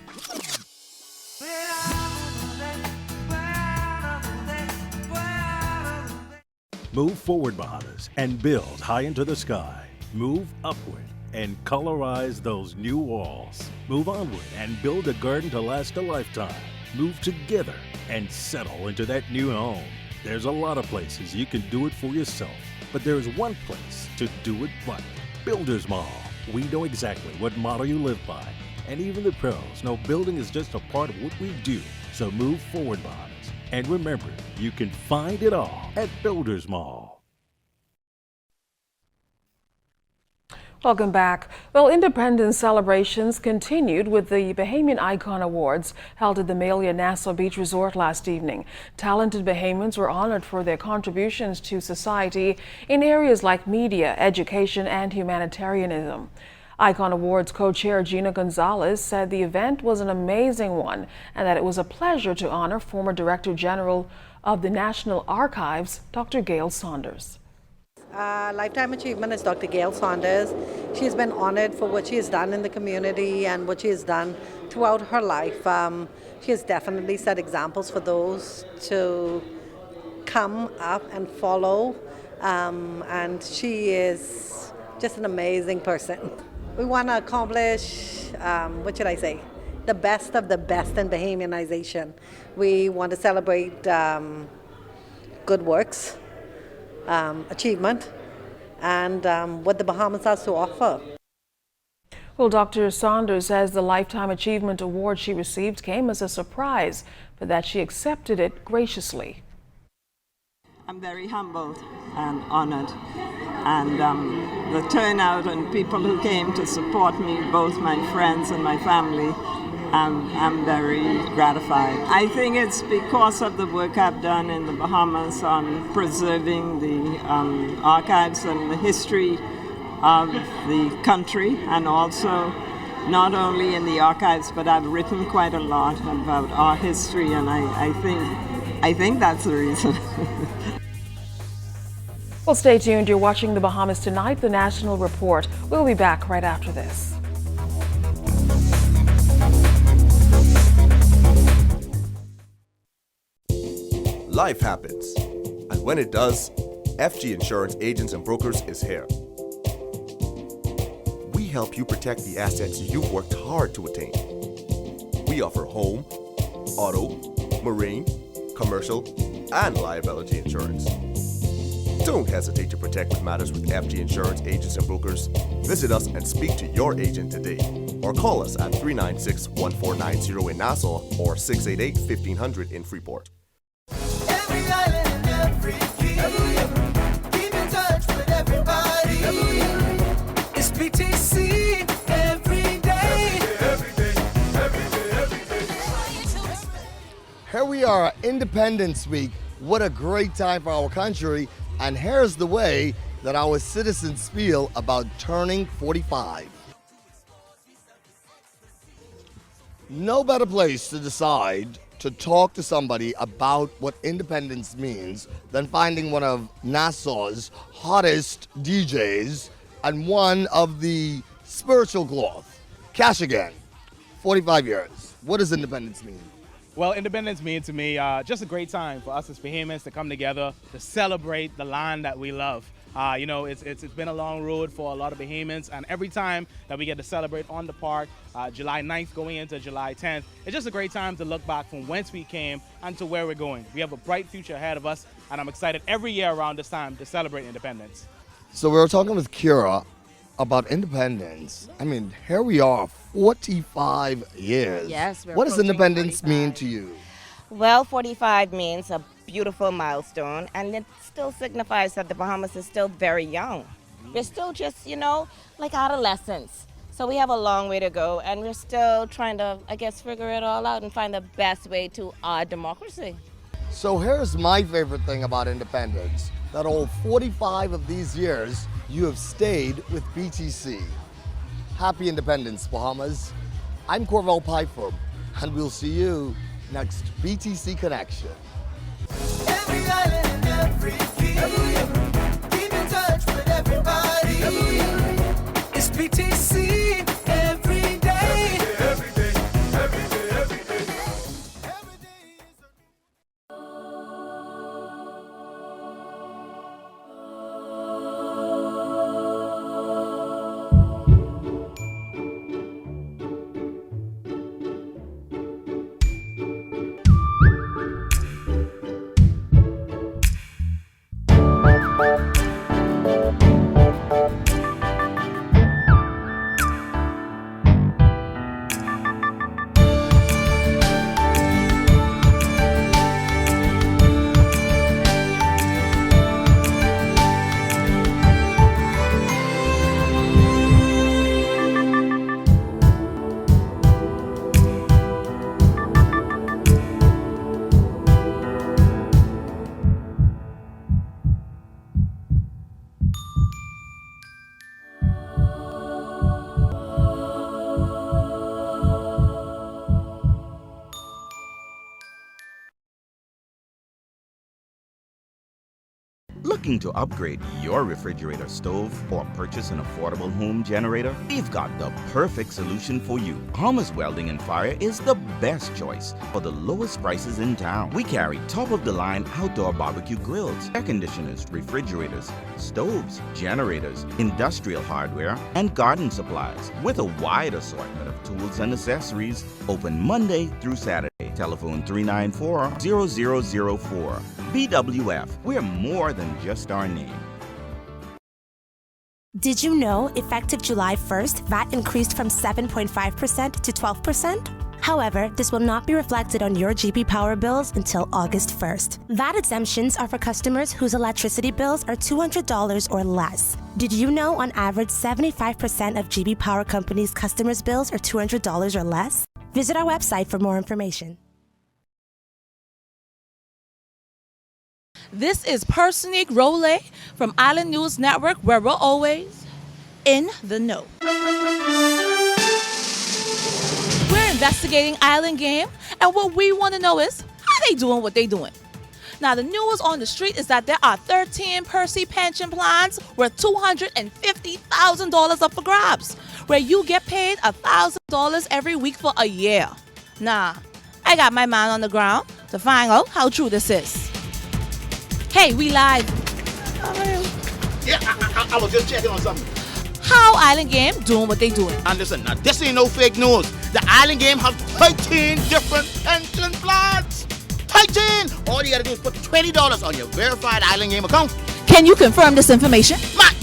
Speaker 2: Move forward, Bahamas, and build high into the sky. Move upward and colorize those new walls. Move onward and build a garden to last a lifetime. Move together and settle into that new home. There's a lot of places you can do it for yourself, but there's one place to do it right. Builders Mall. We know exactly what motto you live by, and even the pros know building is just a part of what we do. So move forward, Bahamas. And remember, you can find it all at Builders Mall.
Speaker 19: Welcome back. Well, Independence celebrations continued with the Bahamian Icon Awards held at the Malia Nassau Beach Resort last evening. Talented Bahamians were honored for their contributions to society in areas like media, education, and humanitarianism. Icon Awards co-chair Gina Gonzalez said the event was an amazing one and that it was a pleasure to honor former Director General of the National Archives, Dr. Gail Saunders.
Speaker 3: Lifetime Achievement is Dr. Gail Saunders. She's been honored for what she has done in the community and what she has done throughout her life. She has definitely set examples for those to come up and follow, and she is just an amazing person. We want to accomplish, the best of the best in Bahamianization. We want to celebrate good works, achievement, and what the Bahamas has to offer.
Speaker 19: Well, Dr. Saunders says the Lifetime Achievement Award she received came as a surprise, but that she accepted it graciously.
Speaker 10: I'm very humbled and honored, and the turnout and people who came to support me, both my friends and my family, I'm very gratified. I think it's because of the work I've done in the Bahamas on preserving the archives and the history of the country, and also not only in the archives, but I've written quite a lot about our history, and I think that's the reason.
Speaker 19: Well, stay tuned. You're watching the Bahamas Tonight, the National Report. We'll be back right after this.
Speaker 15: Life happens, and when it does, FG Insurance Agents and Brokers is here. We help you protect the assets you've worked hard to attain. We offer home, auto, marine, commercial, and liability insurance. Don't hesitate to protect what matters with FG Insurance Agents and Brokers. Visit us and speak to your agent today, or call us at 396-1490 in Nassau or 688-1500 in Freeport.
Speaker 25: Every island and every key, keep in touch with everybody. It's PTC every day. Every day.
Speaker 26: Here we are, Independence Week. What a great time for our country. And here's the way that our citizens feel about turning 45. No better place to decide to talk to somebody about what independence means than finding one of Nassau's hottest DJs and one of the spiritual cloth, Kashigan, 45 years. What does independence mean?
Speaker 27: Well, independence means to me just a great time for us as Bahamians to come together to celebrate the land that we love. It's been a long road for a lot of Bahamians, and every time that we get to celebrate on the park, July 9th going into July 10th, it's just a great time to look back from whence we came and to where we're going. We have a bright future ahead of us, and I'm excited every year around this time to celebrate independence.
Speaker 26: So we were talking with Kira about independence. I mean, here we are, 45 years.
Speaker 28: Yes,
Speaker 26: what does independence mean to you?
Speaker 28: Well, 45 means a beautiful milestone, and it still signifies that the Bahamas is still very young. We're still just, like adolescents. So we have a long way to go, and we're still trying to, I guess, figure it all out and find the best way to our democracy.
Speaker 26: So here's my favorite thing about independence, that all 45 of these years, you have stayed with BTC. Happy Independence, Bahamas. I'm Corval Piper, and we'll see you next BTC Connection.
Speaker 25: Every island and every key. Keep in touch with everybody. It's BTC every day. Every day, every day, every day.
Speaker 1: Looking to upgrade your refrigerator, stove, or purchase an affordable home generator? We've got the perfect solution for you. Bahamas Welding and Fire is the best choice for the lowest prices in town. We carry top-of-the-line outdoor barbecue grills, air conditioners, refrigerators, stoves, generators, industrial hardware, and garden supplies with a wide assortment of tools and accessories. Open Monday through Saturday. Telephone 394-0004. BWF, we're more than just our name.
Speaker 6: Did you know effective July 1st, VAT increased from 7.5% to 12%? However, this will not be reflected on your GB Power bills until August 1st. VAT exemptions are for customers whose electricity bills are $200 or less. Did you know on average 75% of GB Power Company's customers' bills are $200 or less? Visit our website for more information.
Speaker 7: This is Personique Role from Island News Network, where we're always in the know. We're investigating Island Game, and what we want to know is how they doing what they doing. Now, the news on the street is that there are 13 Percy pension plans worth $250,000 up for grabs, where you get paid $1,000 every week for a year. Now, I got my man on the ground to find out how true this is. Hey, we live.
Speaker 8: Yeah, I was just checking on something.
Speaker 7: How Island Game doing what they doing?
Speaker 8: And listen, now this ain't no fake news. The Island Game has 13 different pension plans. 13! All you gotta do is put $20 on your verified Island Game account.
Speaker 7: Can you confirm this information?
Speaker 8: Man,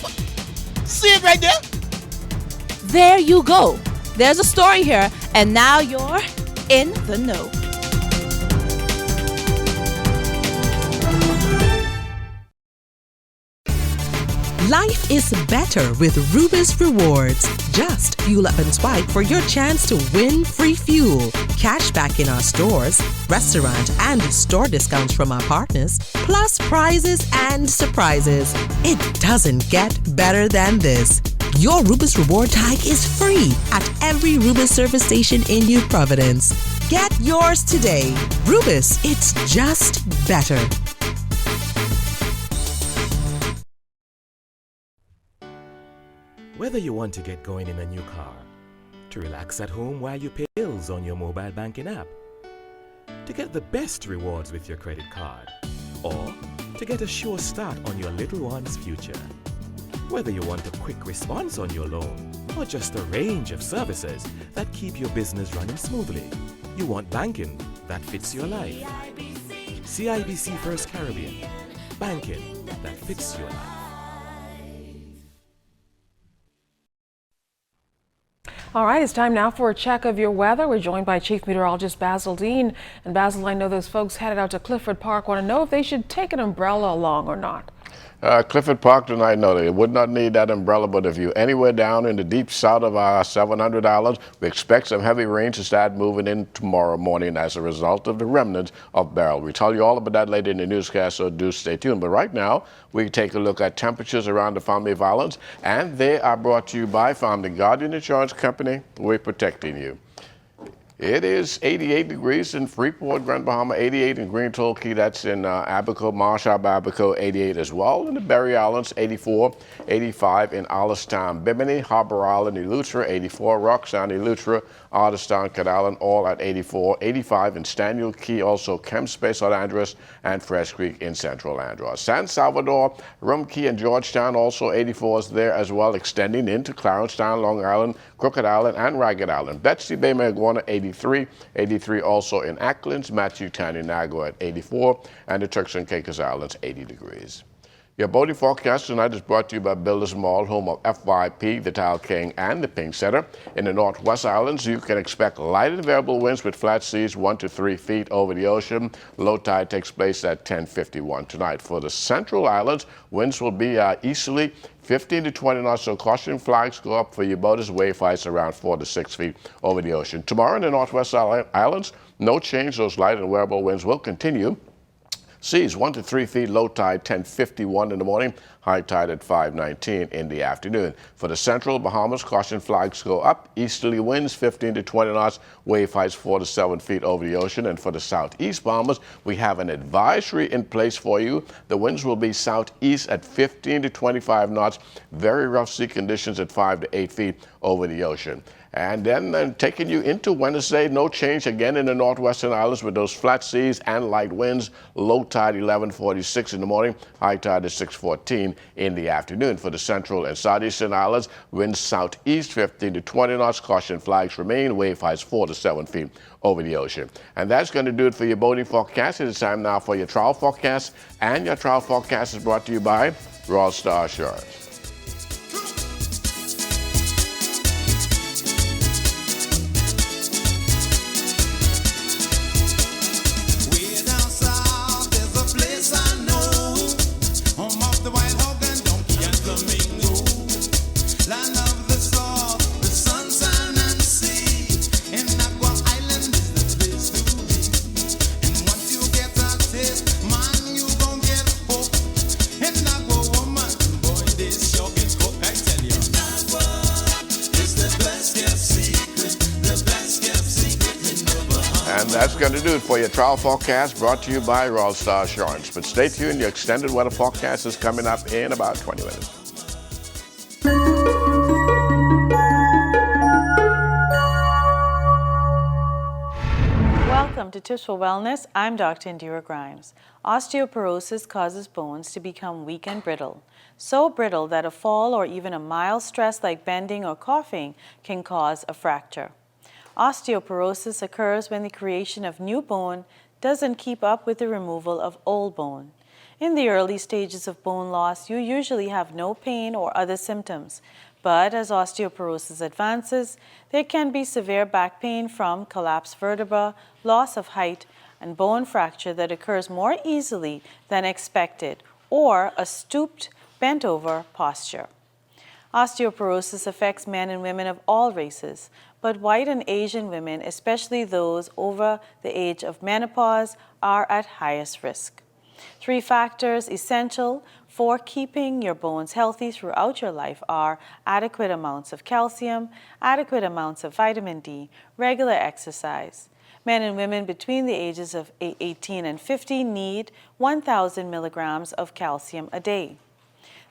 Speaker 8: see it right there?
Speaker 7: There you go. There's a story here, and now you're in the know.
Speaker 9: Life is better with Rubis Rewards. Just fuel up and swipe for your chance to win free fuel, cash back in our stores, restaurant and store discounts from our partners, plus prizes and surprises. It doesn't get better than this. Your Rubis Reward tag is free at every Rubis service station in New Providence. Get yours today. Rubis, it's just better.
Speaker 12: Whether you want to get going in a new car, to relax at home while you pay bills on your mobile banking app, to get the best rewards with your credit card, or to get a sure start on your little one's future. Whether you want a quick response on your loan, or just a range of services that keep your business running smoothly, you want banking that fits your life. CIBC First Caribbean, banking that fits your life.
Speaker 19: All right, it's time now for a check of your weather. We're joined by Chief Meteorologist Basil Dean. And Basil, I know those folks headed out to Clifford Park want to know if they should take an umbrella along or not.
Speaker 4: Clifford Park tonight, no, they would not need that umbrella, but if you're anywhere down in the deep south of our 700 islands, we expect some heavy rain to start moving in tomorrow morning as a result of the remnants of Beryl. We'll tell you all about that later in the newscast, so do stay tuned. But right now, we take a look at temperatures around the Family of Islands, and they are brought to you by Family Guardian Insurance Company. We're protecting you. It is 88 degrees in Freeport, Grand Bahama, 88 in Green Tulkey, that's in Abaco, Marshall, Abaco, 88 as well. In the Berry Islands, 84, 85 in Alistown, Bimini, Harbor Island, Eleuthera, 84, Roxanne, Eleuthera, Artistown, Cadallan, all at 84, 85 in Staniel Key, also Kemps Bay, St. Andrews, and Fresh Creek in Central Andros. San Salvador, Rum Key, and Georgetown, also 84s there as well, extending into Clarencetown, Long Island, Crooked Island, and Ragged Island. Betsy Bay, Mayaguana, 83, 83 also in Acklands, Matthew Town, Nago at 84, and the Turks and Caicos Islands, 80 degrees. Your boating forecast tonight is brought to you by Builders Mall, home of FYP, the Tile King, and the Pink Center. In the Northwest Islands, you can expect light and variable winds with flat seas 1 to 3 feet over the ocean. Low tide takes place at 10:51 tonight. For the Central Islands, winds will be easterly 15 to 20 knots, so caution flags go up for your boaters. Wave heights around 4 to 6 feet over the ocean. Tomorrow in the Northwest Islands, no change. Those light and variable winds will continue. Seas 1 to 3 feet, low tide 10:51 in the morning, high tide at 5:19 in the afternoon. For the Central Bahamas, caution flags go up. Easterly winds 15 to 20 knots, wave heights 4 to 7 feet over the ocean. And for the Southeast Bahamas, we have an advisory in place for you. The winds will be southeast at 15 to 25 knots, very rough sea conditions at 5 to 8 feet over the ocean. And then taking you into Wednesday, no change again in the Northwestern Islands with those flat seas and light winds. Low tide 11:46 in the morning, high tide is 6:14 in the afternoon. For the Central and Southeastern Islands, winds southeast 15 to 20 knots, caution flags remain, wave heights 4 to 7 feet over the ocean. And that's going to do it for your boating forecast. It is time now for your trial forecast, and your trial forecast is brought to you by Royal Star Assurance. That's going to do it for your trial forecast brought to you by Royal Star Assurance. But stay tuned, your extended weather forecast is coming up in about 20 minutes.
Speaker 11: Welcome to Tips for Wellness. I'm Dr. Indira Grimes. Osteoporosis causes bones to become weak and brittle. So brittle that a fall or even a mild stress like bending or coughing can cause a fracture. Osteoporosis occurs when the creation of new bone doesn't keep up with the removal of old bone. In the early stages of bone loss, you usually have no pain or other symptoms, but as osteoporosis advances, there can be severe back pain from collapsed vertebra, loss of height, and bone fracture that occurs more easily than expected, or a stooped, bent-over posture. Osteoporosis affects men and women of all races, but white and Asian women, especially those over the age of menopause, are at highest risk. 3 factors essential for keeping your bones healthy throughout your life are adequate amounts of calcium, adequate amounts of vitamin D, regular exercise. Men and women between the ages of 18 and 50 need 1,000 milligrams of calcium a day.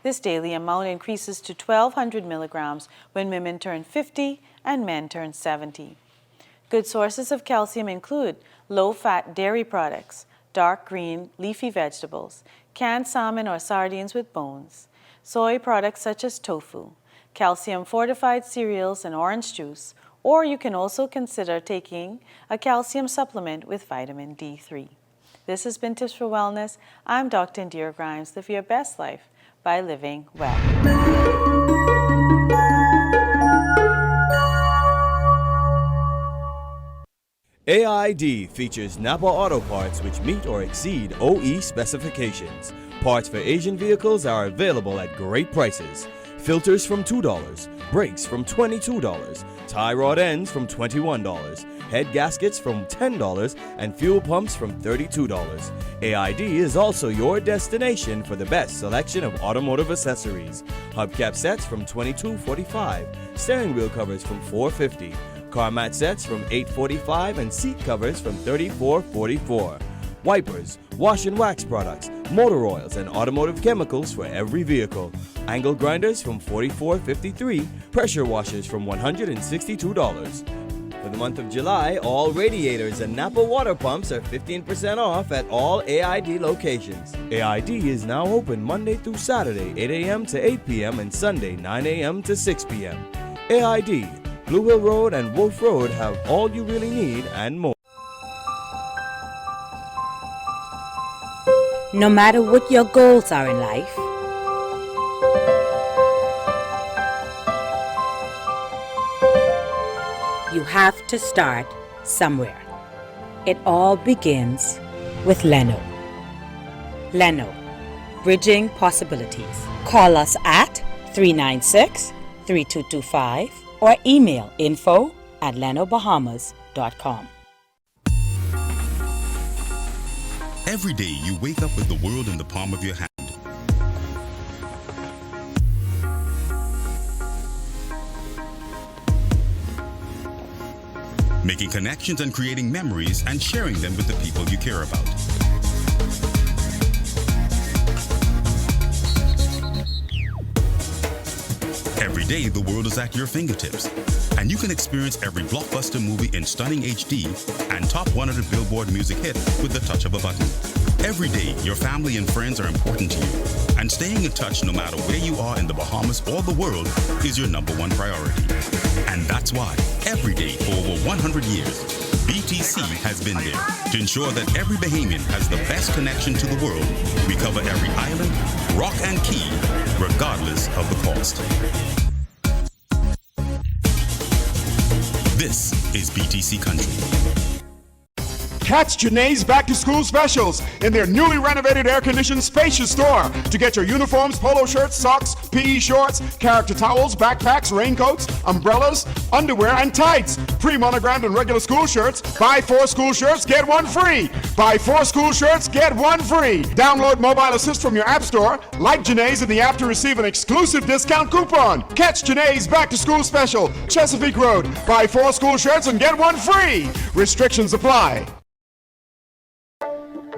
Speaker 11: This daily amount increases to 1,200 milligrams when women turn 50 and men turn 70. Good sources of calcium include low-fat dairy products, dark green leafy vegetables, canned salmon or sardines with bones, soy products such as tofu, calcium-fortified cereals and orange juice, or you can also consider taking a calcium supplement with vitamin D3. This has been Tips for Wellness. I'm Dr. Indira Grimes. Live your best life by living well.
Speaker 13: AID features Napa Auto Parts which meet or exceed OE specifications. Parts for Asian vehicles are available at great prices. Filters from $2, brakes from $22, tie rod ends from $21, head gaskets from $10, and fuel pumps from $32. AID is also your destination for the best selection of automotive accessories. Hubcap sets from $22.45, steering wheel covers from $4.50, car mat sets from $8.45, and seat covers from $34.44. Wipers, wash and wax products, motor oils, and automotive chemicals for every vehicle. Angle grinders from $44.53, pressure washers from $162. For the month of July, all radiators and Napa water pumps are 15% off at all AID locations. AID is now open Monday through Saturday, 8 a.m. to 8 p.m. and Sunday, 9 a.m. to 6 p.m. AID, Blue Hill Road and Wolf Road have all you really need and more.
Speaker 14: No matter what your goals are in life, you have to start somewhere. It all begins with Leno. Leno, bridging possibilities. Call us at 396-3225 or email info@lenobahamas.com.
Speaker 16: Every day you wake up with the world in the palm of your hand. Making connections and creating memories and sharing them with the people you care about. Every day the world is at your fingertips, and you can experience every blockbuster movie in stunning HD and top 100 Billboard music hit with the touch of a button. Every day, your family and friends are important to you, and staying in touch no matter where you are in the Bahamas or the world is your #1 priority. And that's why, every day for over 100 years, BTC has been there to ensure that every Bahamian has the best connection to the world. We cover every island, rock, and key, regardless of the cost. This is BTC Country.
Speaker 5: Catch Janae's Back to School specials in their newly renovated air-conditioned spacious store to get your uniforms, polo shirts, socks, PE shorts, character towels, backpacks, raincoats, umbrellas, underwear, and tights. Free monogrammed and regular school shirts. Buy 4 school shirts, get 1 free. Buy 4 school shirts, get 1 free. Download Mobile Assist from your app store. Like Janae's in the app to receive an exclusive discount coupon. Catch Janae's Back to School special, Chesapeake Road. Buy 4 school shirts and get 1 free. Restrictions apply.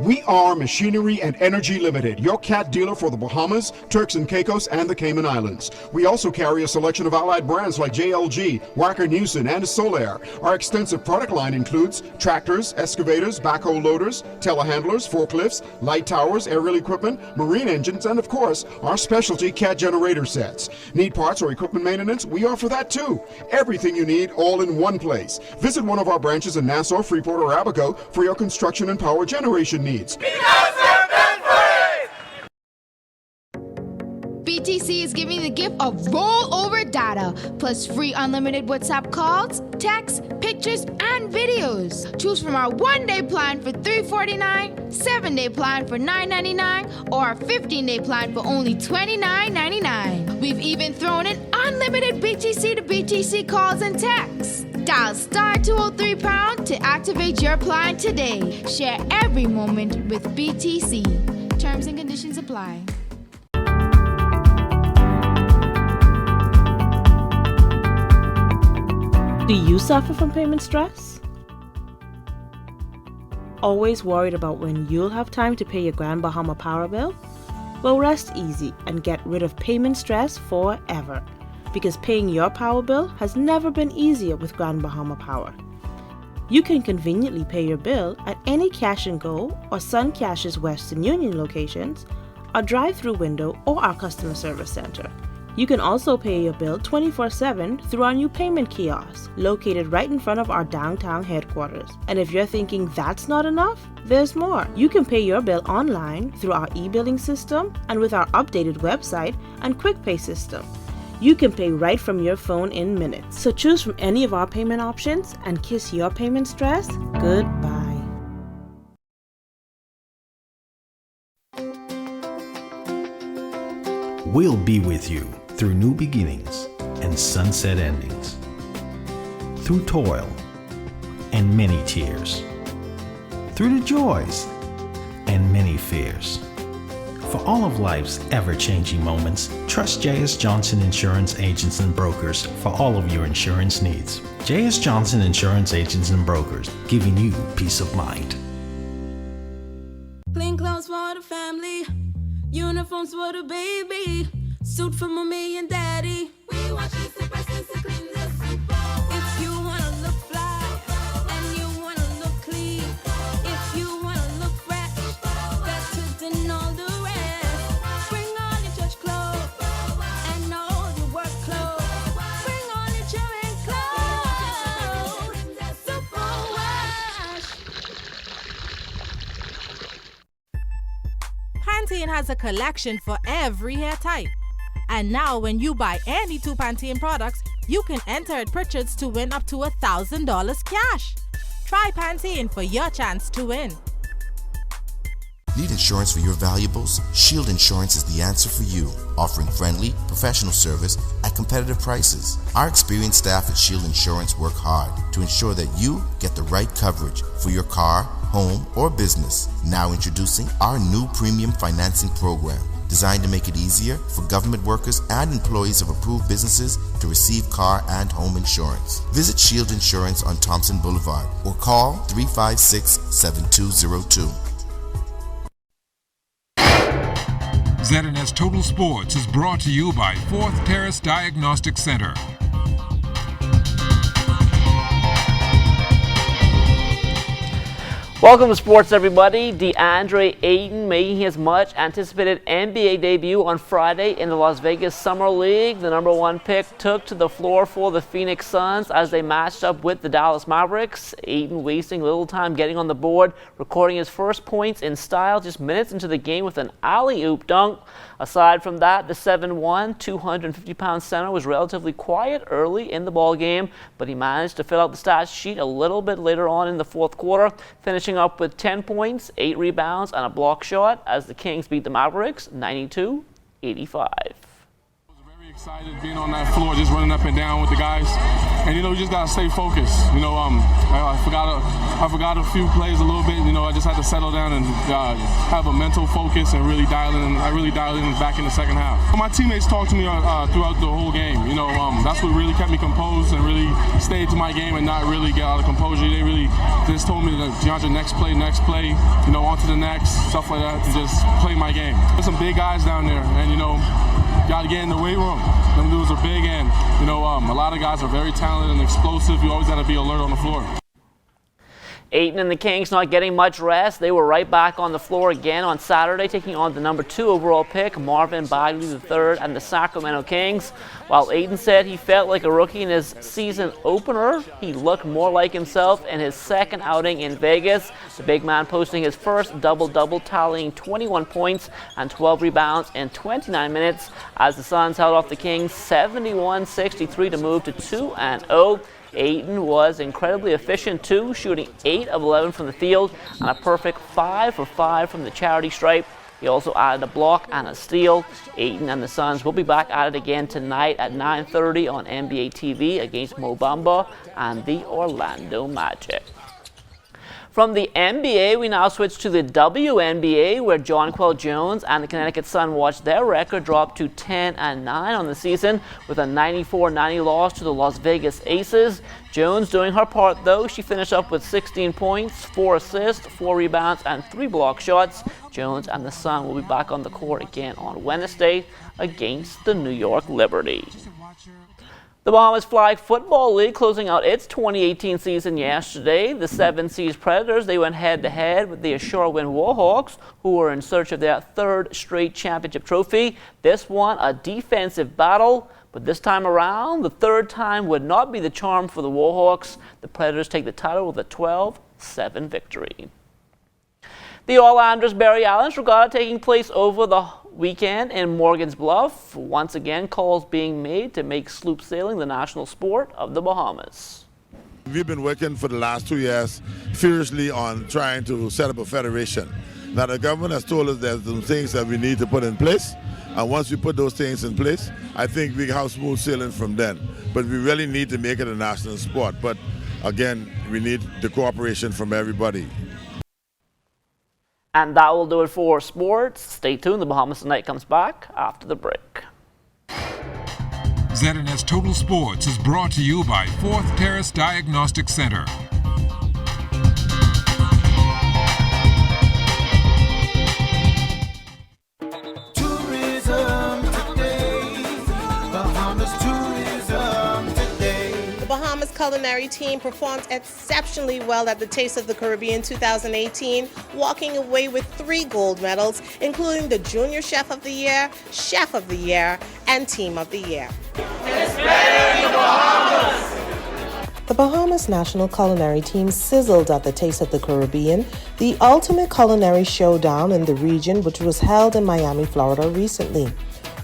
Speaker 5: We are Machinery and Energy Limited, your cat dealer for the Bahamas, Turks and Caicos, and the Cayman Islands. We also carry a selection of allied brands like JLG, Wacker Neuson, and Solaire. Our extensive product line includes tractors, excavators, backhoe loaders, telehandlers, forklifts, light towers, aerial equipment, marine engines, and of course, our specialty cat generator sets. Need parts or equipment maintenance? We offer that too. Everything you need all in one place. Visit one of our branches in Nassau, Freeport, or Abaco for your construction and power generation needs.
Speaker 17: BTC is giving the gift of rollover data, plus free unlimited WhatsApp calls, texts, pictures, and videos. Choose from our 1-day plan for $349, 7-day plan for $999, or a 15-day plan for only $29.99. We've even thrown in unlimited BTC to BTC calls and texts. Dial *203# to activate your plan today. Share every moment with BTC. Terms and conditions apply.
Speaker 6: Do you suffer from payment stress? Always worried about when you'll have time to pay your Grand Bahama Power bill? Well, rest easy and get rid of payment stress forever, because paying your power bill has never been easier with Grand Bahama Power. You can conveniently pay your bill at any Cash and Go or Sun Cash's Western Union locations, our drive-through window, or our customer service center. You can also pay your bill 24/7 through our new payment kiosk, located right in front of our downtown headquarters. And if you're thinking that's not enough, there's more. You can pay your bill online through our e-billing system and with our updated website and quick pay system. You can pay right from your phone in minutes. So choose from any of our payment options and kiss your payment stress goodbye.
Speaker 2: We'll be with you through new beginnings and sunset endings, through toil and many tears, through the joys and many fears. For all of life's ever-changing moments, trust J.S. Johnson Insurance Agents and Brokers for all of your insurance needs. J.S. Johnson Insurance Agents and Brokers, giving you peace of mind.
Speaker 3: Clean clothes for the family, uniforms for the baby, suit for mommy and daddy. We want you to presents to clean the Super Bowl. If you wanna look fly and you wanna look clean, if you wanna look fresh, better than all the rest. Bring all your church clothes and all your work clothes. Bring all your children's clothes. Super Wash.
Speaker 18: Pantene has a collection for every hair type. And now when you buy any 2 Pantene products, you can enter at Pritchard's to win up to $1,000 cash. Try Pantene for your chance to win.
Speaker 20: Need insurance for your valuables? Shield Insurance is the answer for you, offering friendly, professional service at competitive prices. Our experienced staff at Shield Insurance work hard to ensure that you get the right coverage for your car, home, or business. Now introducing our new premium financing program, designed to make it easier for government workers and employees of approved businesses to receive car and home insurance. Visit Shield Insurance on Thompson Boulevard or call 356-7202.
Speaker 21: ZNS Total Sports is brought to you by Fourth Terrace Diagnostic Center.
Speaker 22: Welcome to sports, everybody. DeAndre Ayton making his much anticipated NBA debut on Friday in the Las Vegas Summer League. The number 1 pick took to the floor for the Phoenix Suns as they matched up with the Dallas Mavericks. Ayton wasting little time getting on the board, recording his first points in style just minutes into the game with an alley-oop dunk. Aside from that, the 7'1", 250-pound center was relatively quiet early in the ball game, but he managed to fill out the stat sheet a little bit later on in the fourth quarter, finishing up with 10 points, 8 rebounds, and a block shot as the Kings beat the Mavericks 92-85.
Speaker 23: Excited being on that floor, just running up and down with the guys, and you just gotta stay focused. I forgot a few plays a little bit. I just had to settle down and have a mental focus and really dial in. I really dialed in back in the second half. My teammates talked to me throughout the whole game. That's what really kept me composed and really stayed to my game and not really get out of composure. They really just told me that DeAndre, next play, on to the next, stuff like that, and just play my game. There's some big guys down there, and gotta get in the weight room. Them dudes are big, and a lot of guys are very talented and explosive. You always gotta be alert on the floor.
Speaker 22: Ayton and the Kings not getting much rest. They were right back on the floor again on Saturday, taking on the number 2 overall pick, Marvin Bagley III, and the Sacramento Kings. While Ayton said he felt like a rookie in his season opener, he looked more like himself in his second outing in Vegas. The big man posting his first double-double, tallying 21 points and 12 rebounds in 29 minutes as the Suns held off the Kings 71-63 to move to 2-0. Ayton was incredibly efficient too, shooting 8 of 11 from the field and a perfect 5 for 5 from the charity stripe. He also added a block and a steal. Ayton and the Suns will be back at it again tonight at 9:30 on NBA TV against Mo Bamba and the Orlando Magic. From the NBA, we now switch to the WNBA, where Jonquel Jones and the Connecticut Sun watched their record drop to 10-9 on the season with a 94-90 loss to the Las Vegas Aces. Jones doing her part, though. She finished up with 16 points, 4 assists, 4 rebounds, and 3 block shots. Jones and the Sun will be back on the court again on Wednesday against the New York Liberty. The Bahamas Flag Football League closing out its 2018 season yesterday. The 7 Seas Predators, they went head-to-head with the Ashore-Wind Warhawks, who were in search of their 3rd straight championship trophy. This one, a defensive battle, but this time around, the 3rd time would not be the charm for the Warhawks. The Predators take the title with a 12-7 victory. The All-Andros Barry Allen's Regatta taking place over the weekend in Morgan's Bluff. Once again, calls being made to make sloop sailing the national sport of the Bahamas.
Speaker 24: We've been working for the last 2 years furiously on trying to set up a federation. Now the government has told us there's some things that we need to put in place, And once we put those things in place, I think we have smooth sailing from then. But we really need to make it a national sport. But again, we need the cooperation from everybody.
Speaker 22: And that will do it for sports. Stay tuned. The Bahamas Tonight comes back after the break.
Speaker 21: ZNS Total Sports is brought to you by Fourth Terrace Diagnostic Center.
Speaker 1: Tourism today, Bahamas tourism today.
Speaker 8: The Bahamas culinary team performed exceptionally well at the Taste of the Caribbean 2018, walking away with 3 gold medals, including the Junior Chef of the Year, Chef of the Year, and Team of the Year.
Speaker 1: It's better in the Bahamas!
Speaker 8: The Bahamas National Culinary Team sizzled at the Taste of the Caribbean, the ultimate culinary showdown in the region, which was held in Miami, Florida recently.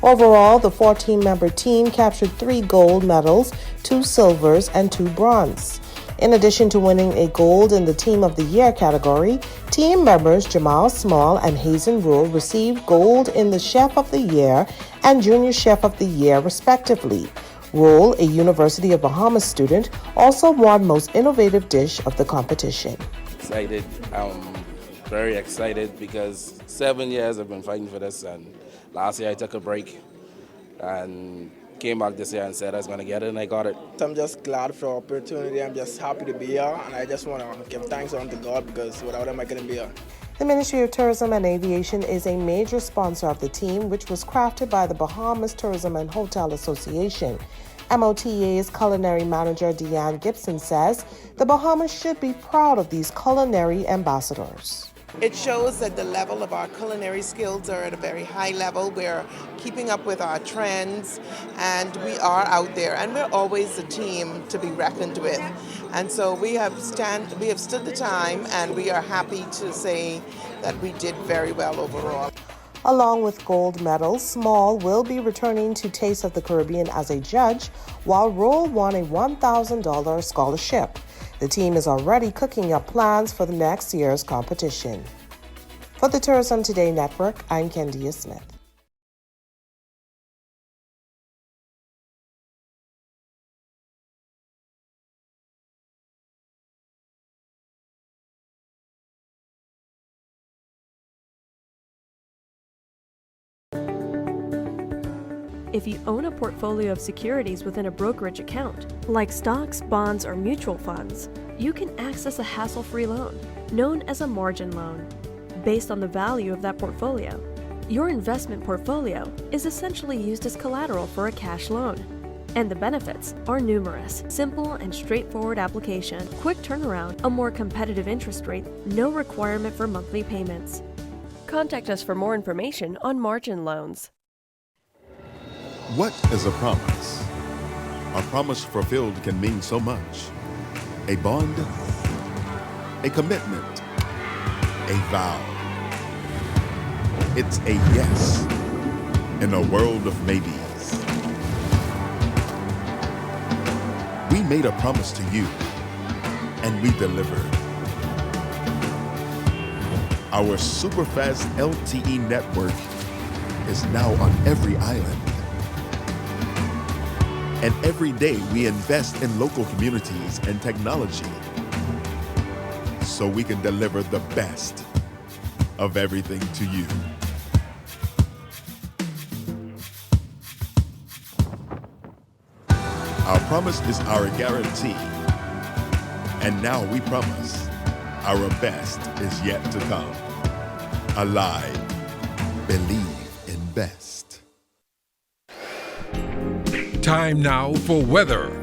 Speaker 8: Overall, the 14-member team captured 3 gold medals, 2 silvers, and 2 bronze. In addition to winning a gold in the Team of the Year category, team members Jamal Small and Hazen Rule received gold in the Chef of the Year and Junior Chef of the Year, respectively. Rule, a University of Bahamas student, also won Most Innovative Dish of the competition.
Speaker 10: Excited. I'm very excited because 7 years I've been fighting for this, and last year I took a break and came back this year and said I was going to get it, and I got it.
Speaker 15: I'm just glad for the opportunity. I'm just happy to be here, and I just want to give thanks unto God because without him I couldn't be here.
Speaker 8: The Ministry of Tourism and Aviation is a major sponsor of the team, which was crafted by the Bahamas Tourism and Hotel Association. MOTA's culinary manager Deanne Gibson says the Bahamas should be proud of these culinary ambassadors.
Speaker 25: It shows that the level of our culinary skills are at a very high level. We're keeping up with our trends, and we are out there, and we're always a team to be reckoned with. And so we have stood the time, and we are happy to say that we did very well overall.
Speaker 8: Along with gold medals, Small will be returning to Taste of the Caribbean as a judge, while Rule won a $1,000 scholarship. The team is already cooking up plans for the next year's competition. For the Tourism Today Network, I'm Kendia Smith.
Speaker 26: If you own a portfolio of securities within a brokerage account, like stocks, bonds, or mutual funds, you can access a hassle-free loan, known as a margin loan, based on the value of that portfolio. Your investment portfolio is essentially used as collateral for a cash loan. And the benefits are numerous. Simple and straightforward application, quick turnaround, a more competitive interest rate, no requirement for monthly payments. Contact us for more information on margin loans.
Speaker 27: What is a promise? A promise fulfilled can mean so much. A bond, a commitment, a vow. It's a yes in a world of maybes. We made a promise to you, and we delivered. Our super-fast LTE network is now on every island. And every day we invest in local communities and technology so we can deliver the best of everything to you. Our promise is our guarantee. And now we promise our best is yet to come. Alive, believe in best.
Speaker 21: Time now for weather.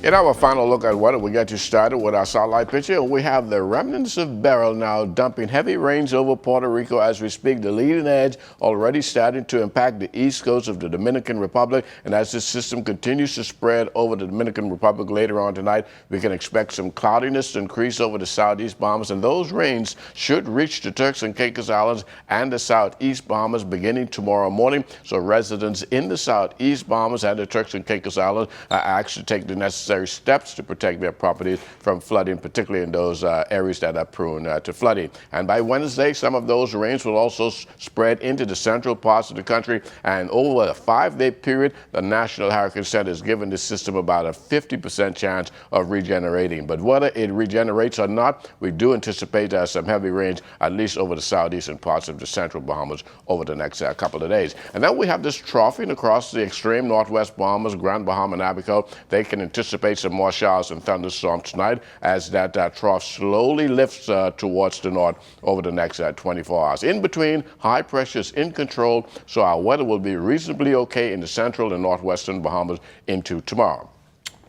Speaker 4: In our final look at weather, we get you started with our satellite picture. We have the remnants of Beryl now dumping heavy rains over Puerto Rico as we speak. The leading edge already starting to impact the east coast of the Dominican Republic. And as this system continues to spread over the Dominican Republic later on tonight, we can expect some cloudiness to increase over the southeast Bahamas. And those rains should reach the Turks and Caicos Islands and the southeast Bahamas beginning tomorrow morning. So residents in the southeast Bahamas and the Turks and Caicos Islands are asked to take the necessary necessary steps to protect their properties from flooding, particularly in those areas that are prone to flooding. And by Wednesday, some of those rains will also spread into the central parts of the country. And over a 5-day period, the National Hurricane Center has given the system about a 50% chance of regenerating. But whether it regenerates or not, we do anticipate some heavy rains, at least over the southeastern parts of the central Bahamas over the next couple of days. And then we have this troughing across the extreme northwest Bahamas, Grand Bahama and Abaco. They can anticipate some more showers and thunderstorms tonight as that trough slowly lifts towards the north over the next 24 hours. In between, high pressure is in control, so our weather will be reasonably okay in the central and northwestern Bahamas into tomorrow.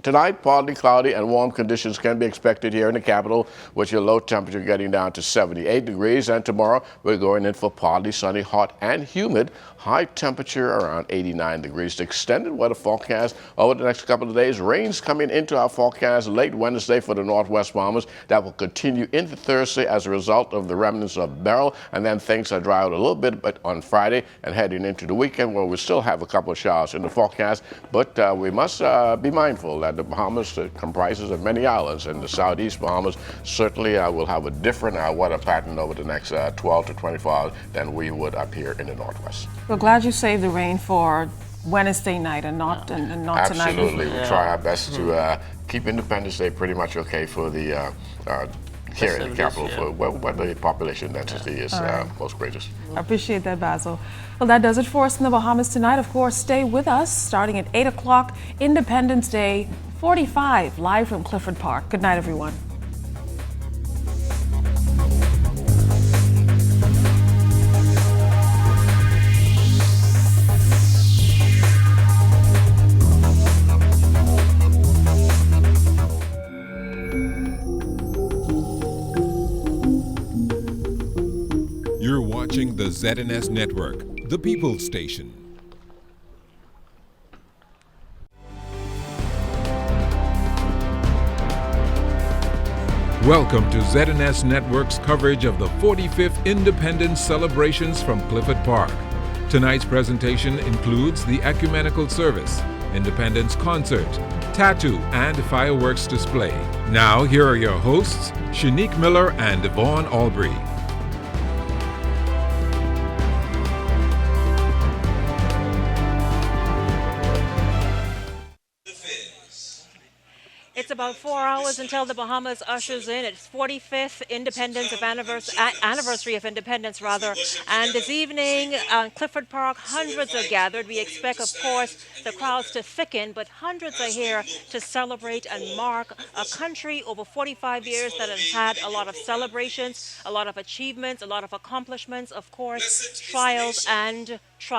Speaker 4: Tonight, partly cloudy and warm conditions can be expected here in the capital, with your low temperature getting down to 78 degrees. And tomorrow, we're going in for partly sunny, hot and humid. High temperature around 89 degrees. The extended weather forecast over the next couple of days. Rains coming into our forecast late Wednesday for the northwest Bahamas. That will continue into Thursday as a result of the remnants of Beryl. And then things are dry out a little bit but on Friday and heading into the weekend, where we still have a couple of showers in the forecast. But we must be mindful that the Bahamas comprises of many islands, and the southeast Bahamas certainly will have a different weather pattern over the next 12 to 24 hours than we would up here in the northwest.
Speaker 7: We're glad you saved the rain for Wednesday night and not tonight.
Speaker 4: Absolutely. We try our best to keep Independence Day pretty much okay for the here in the capital, for where the population density is most greatest.
Speaker 7: I appreciate that, Basil. Well, that does it for us in the Bahamas tonight. Of course, stay with us starting at 8 o'clock, Independence Day 45, live from Clifford Park. Good night, everyone.
Speaker 21: You're watching the ZNS Network, the People's Station. Welcome to ZNS Network's coverage of the 45th Independence celebrations from Clifford Park. Tonight's presentation includes the ecumenical service, Independence concert, tattoo, and fireworks display. Now, here are your hosts, Shanique Miller and Yvonne Albury.
Speaker 9: It's about 4 hours until the Bahamas ushers in its 45th anniversary of independence, and this evening on Clifford Park, hundreds are gathered. We expect, of course, the crowds to thicken, but hundreds are here to celebrate and mark a country over 45 years that has had a lot of celebrations, a lot of achievements, a lot of accomplishments, of course, trials and trials.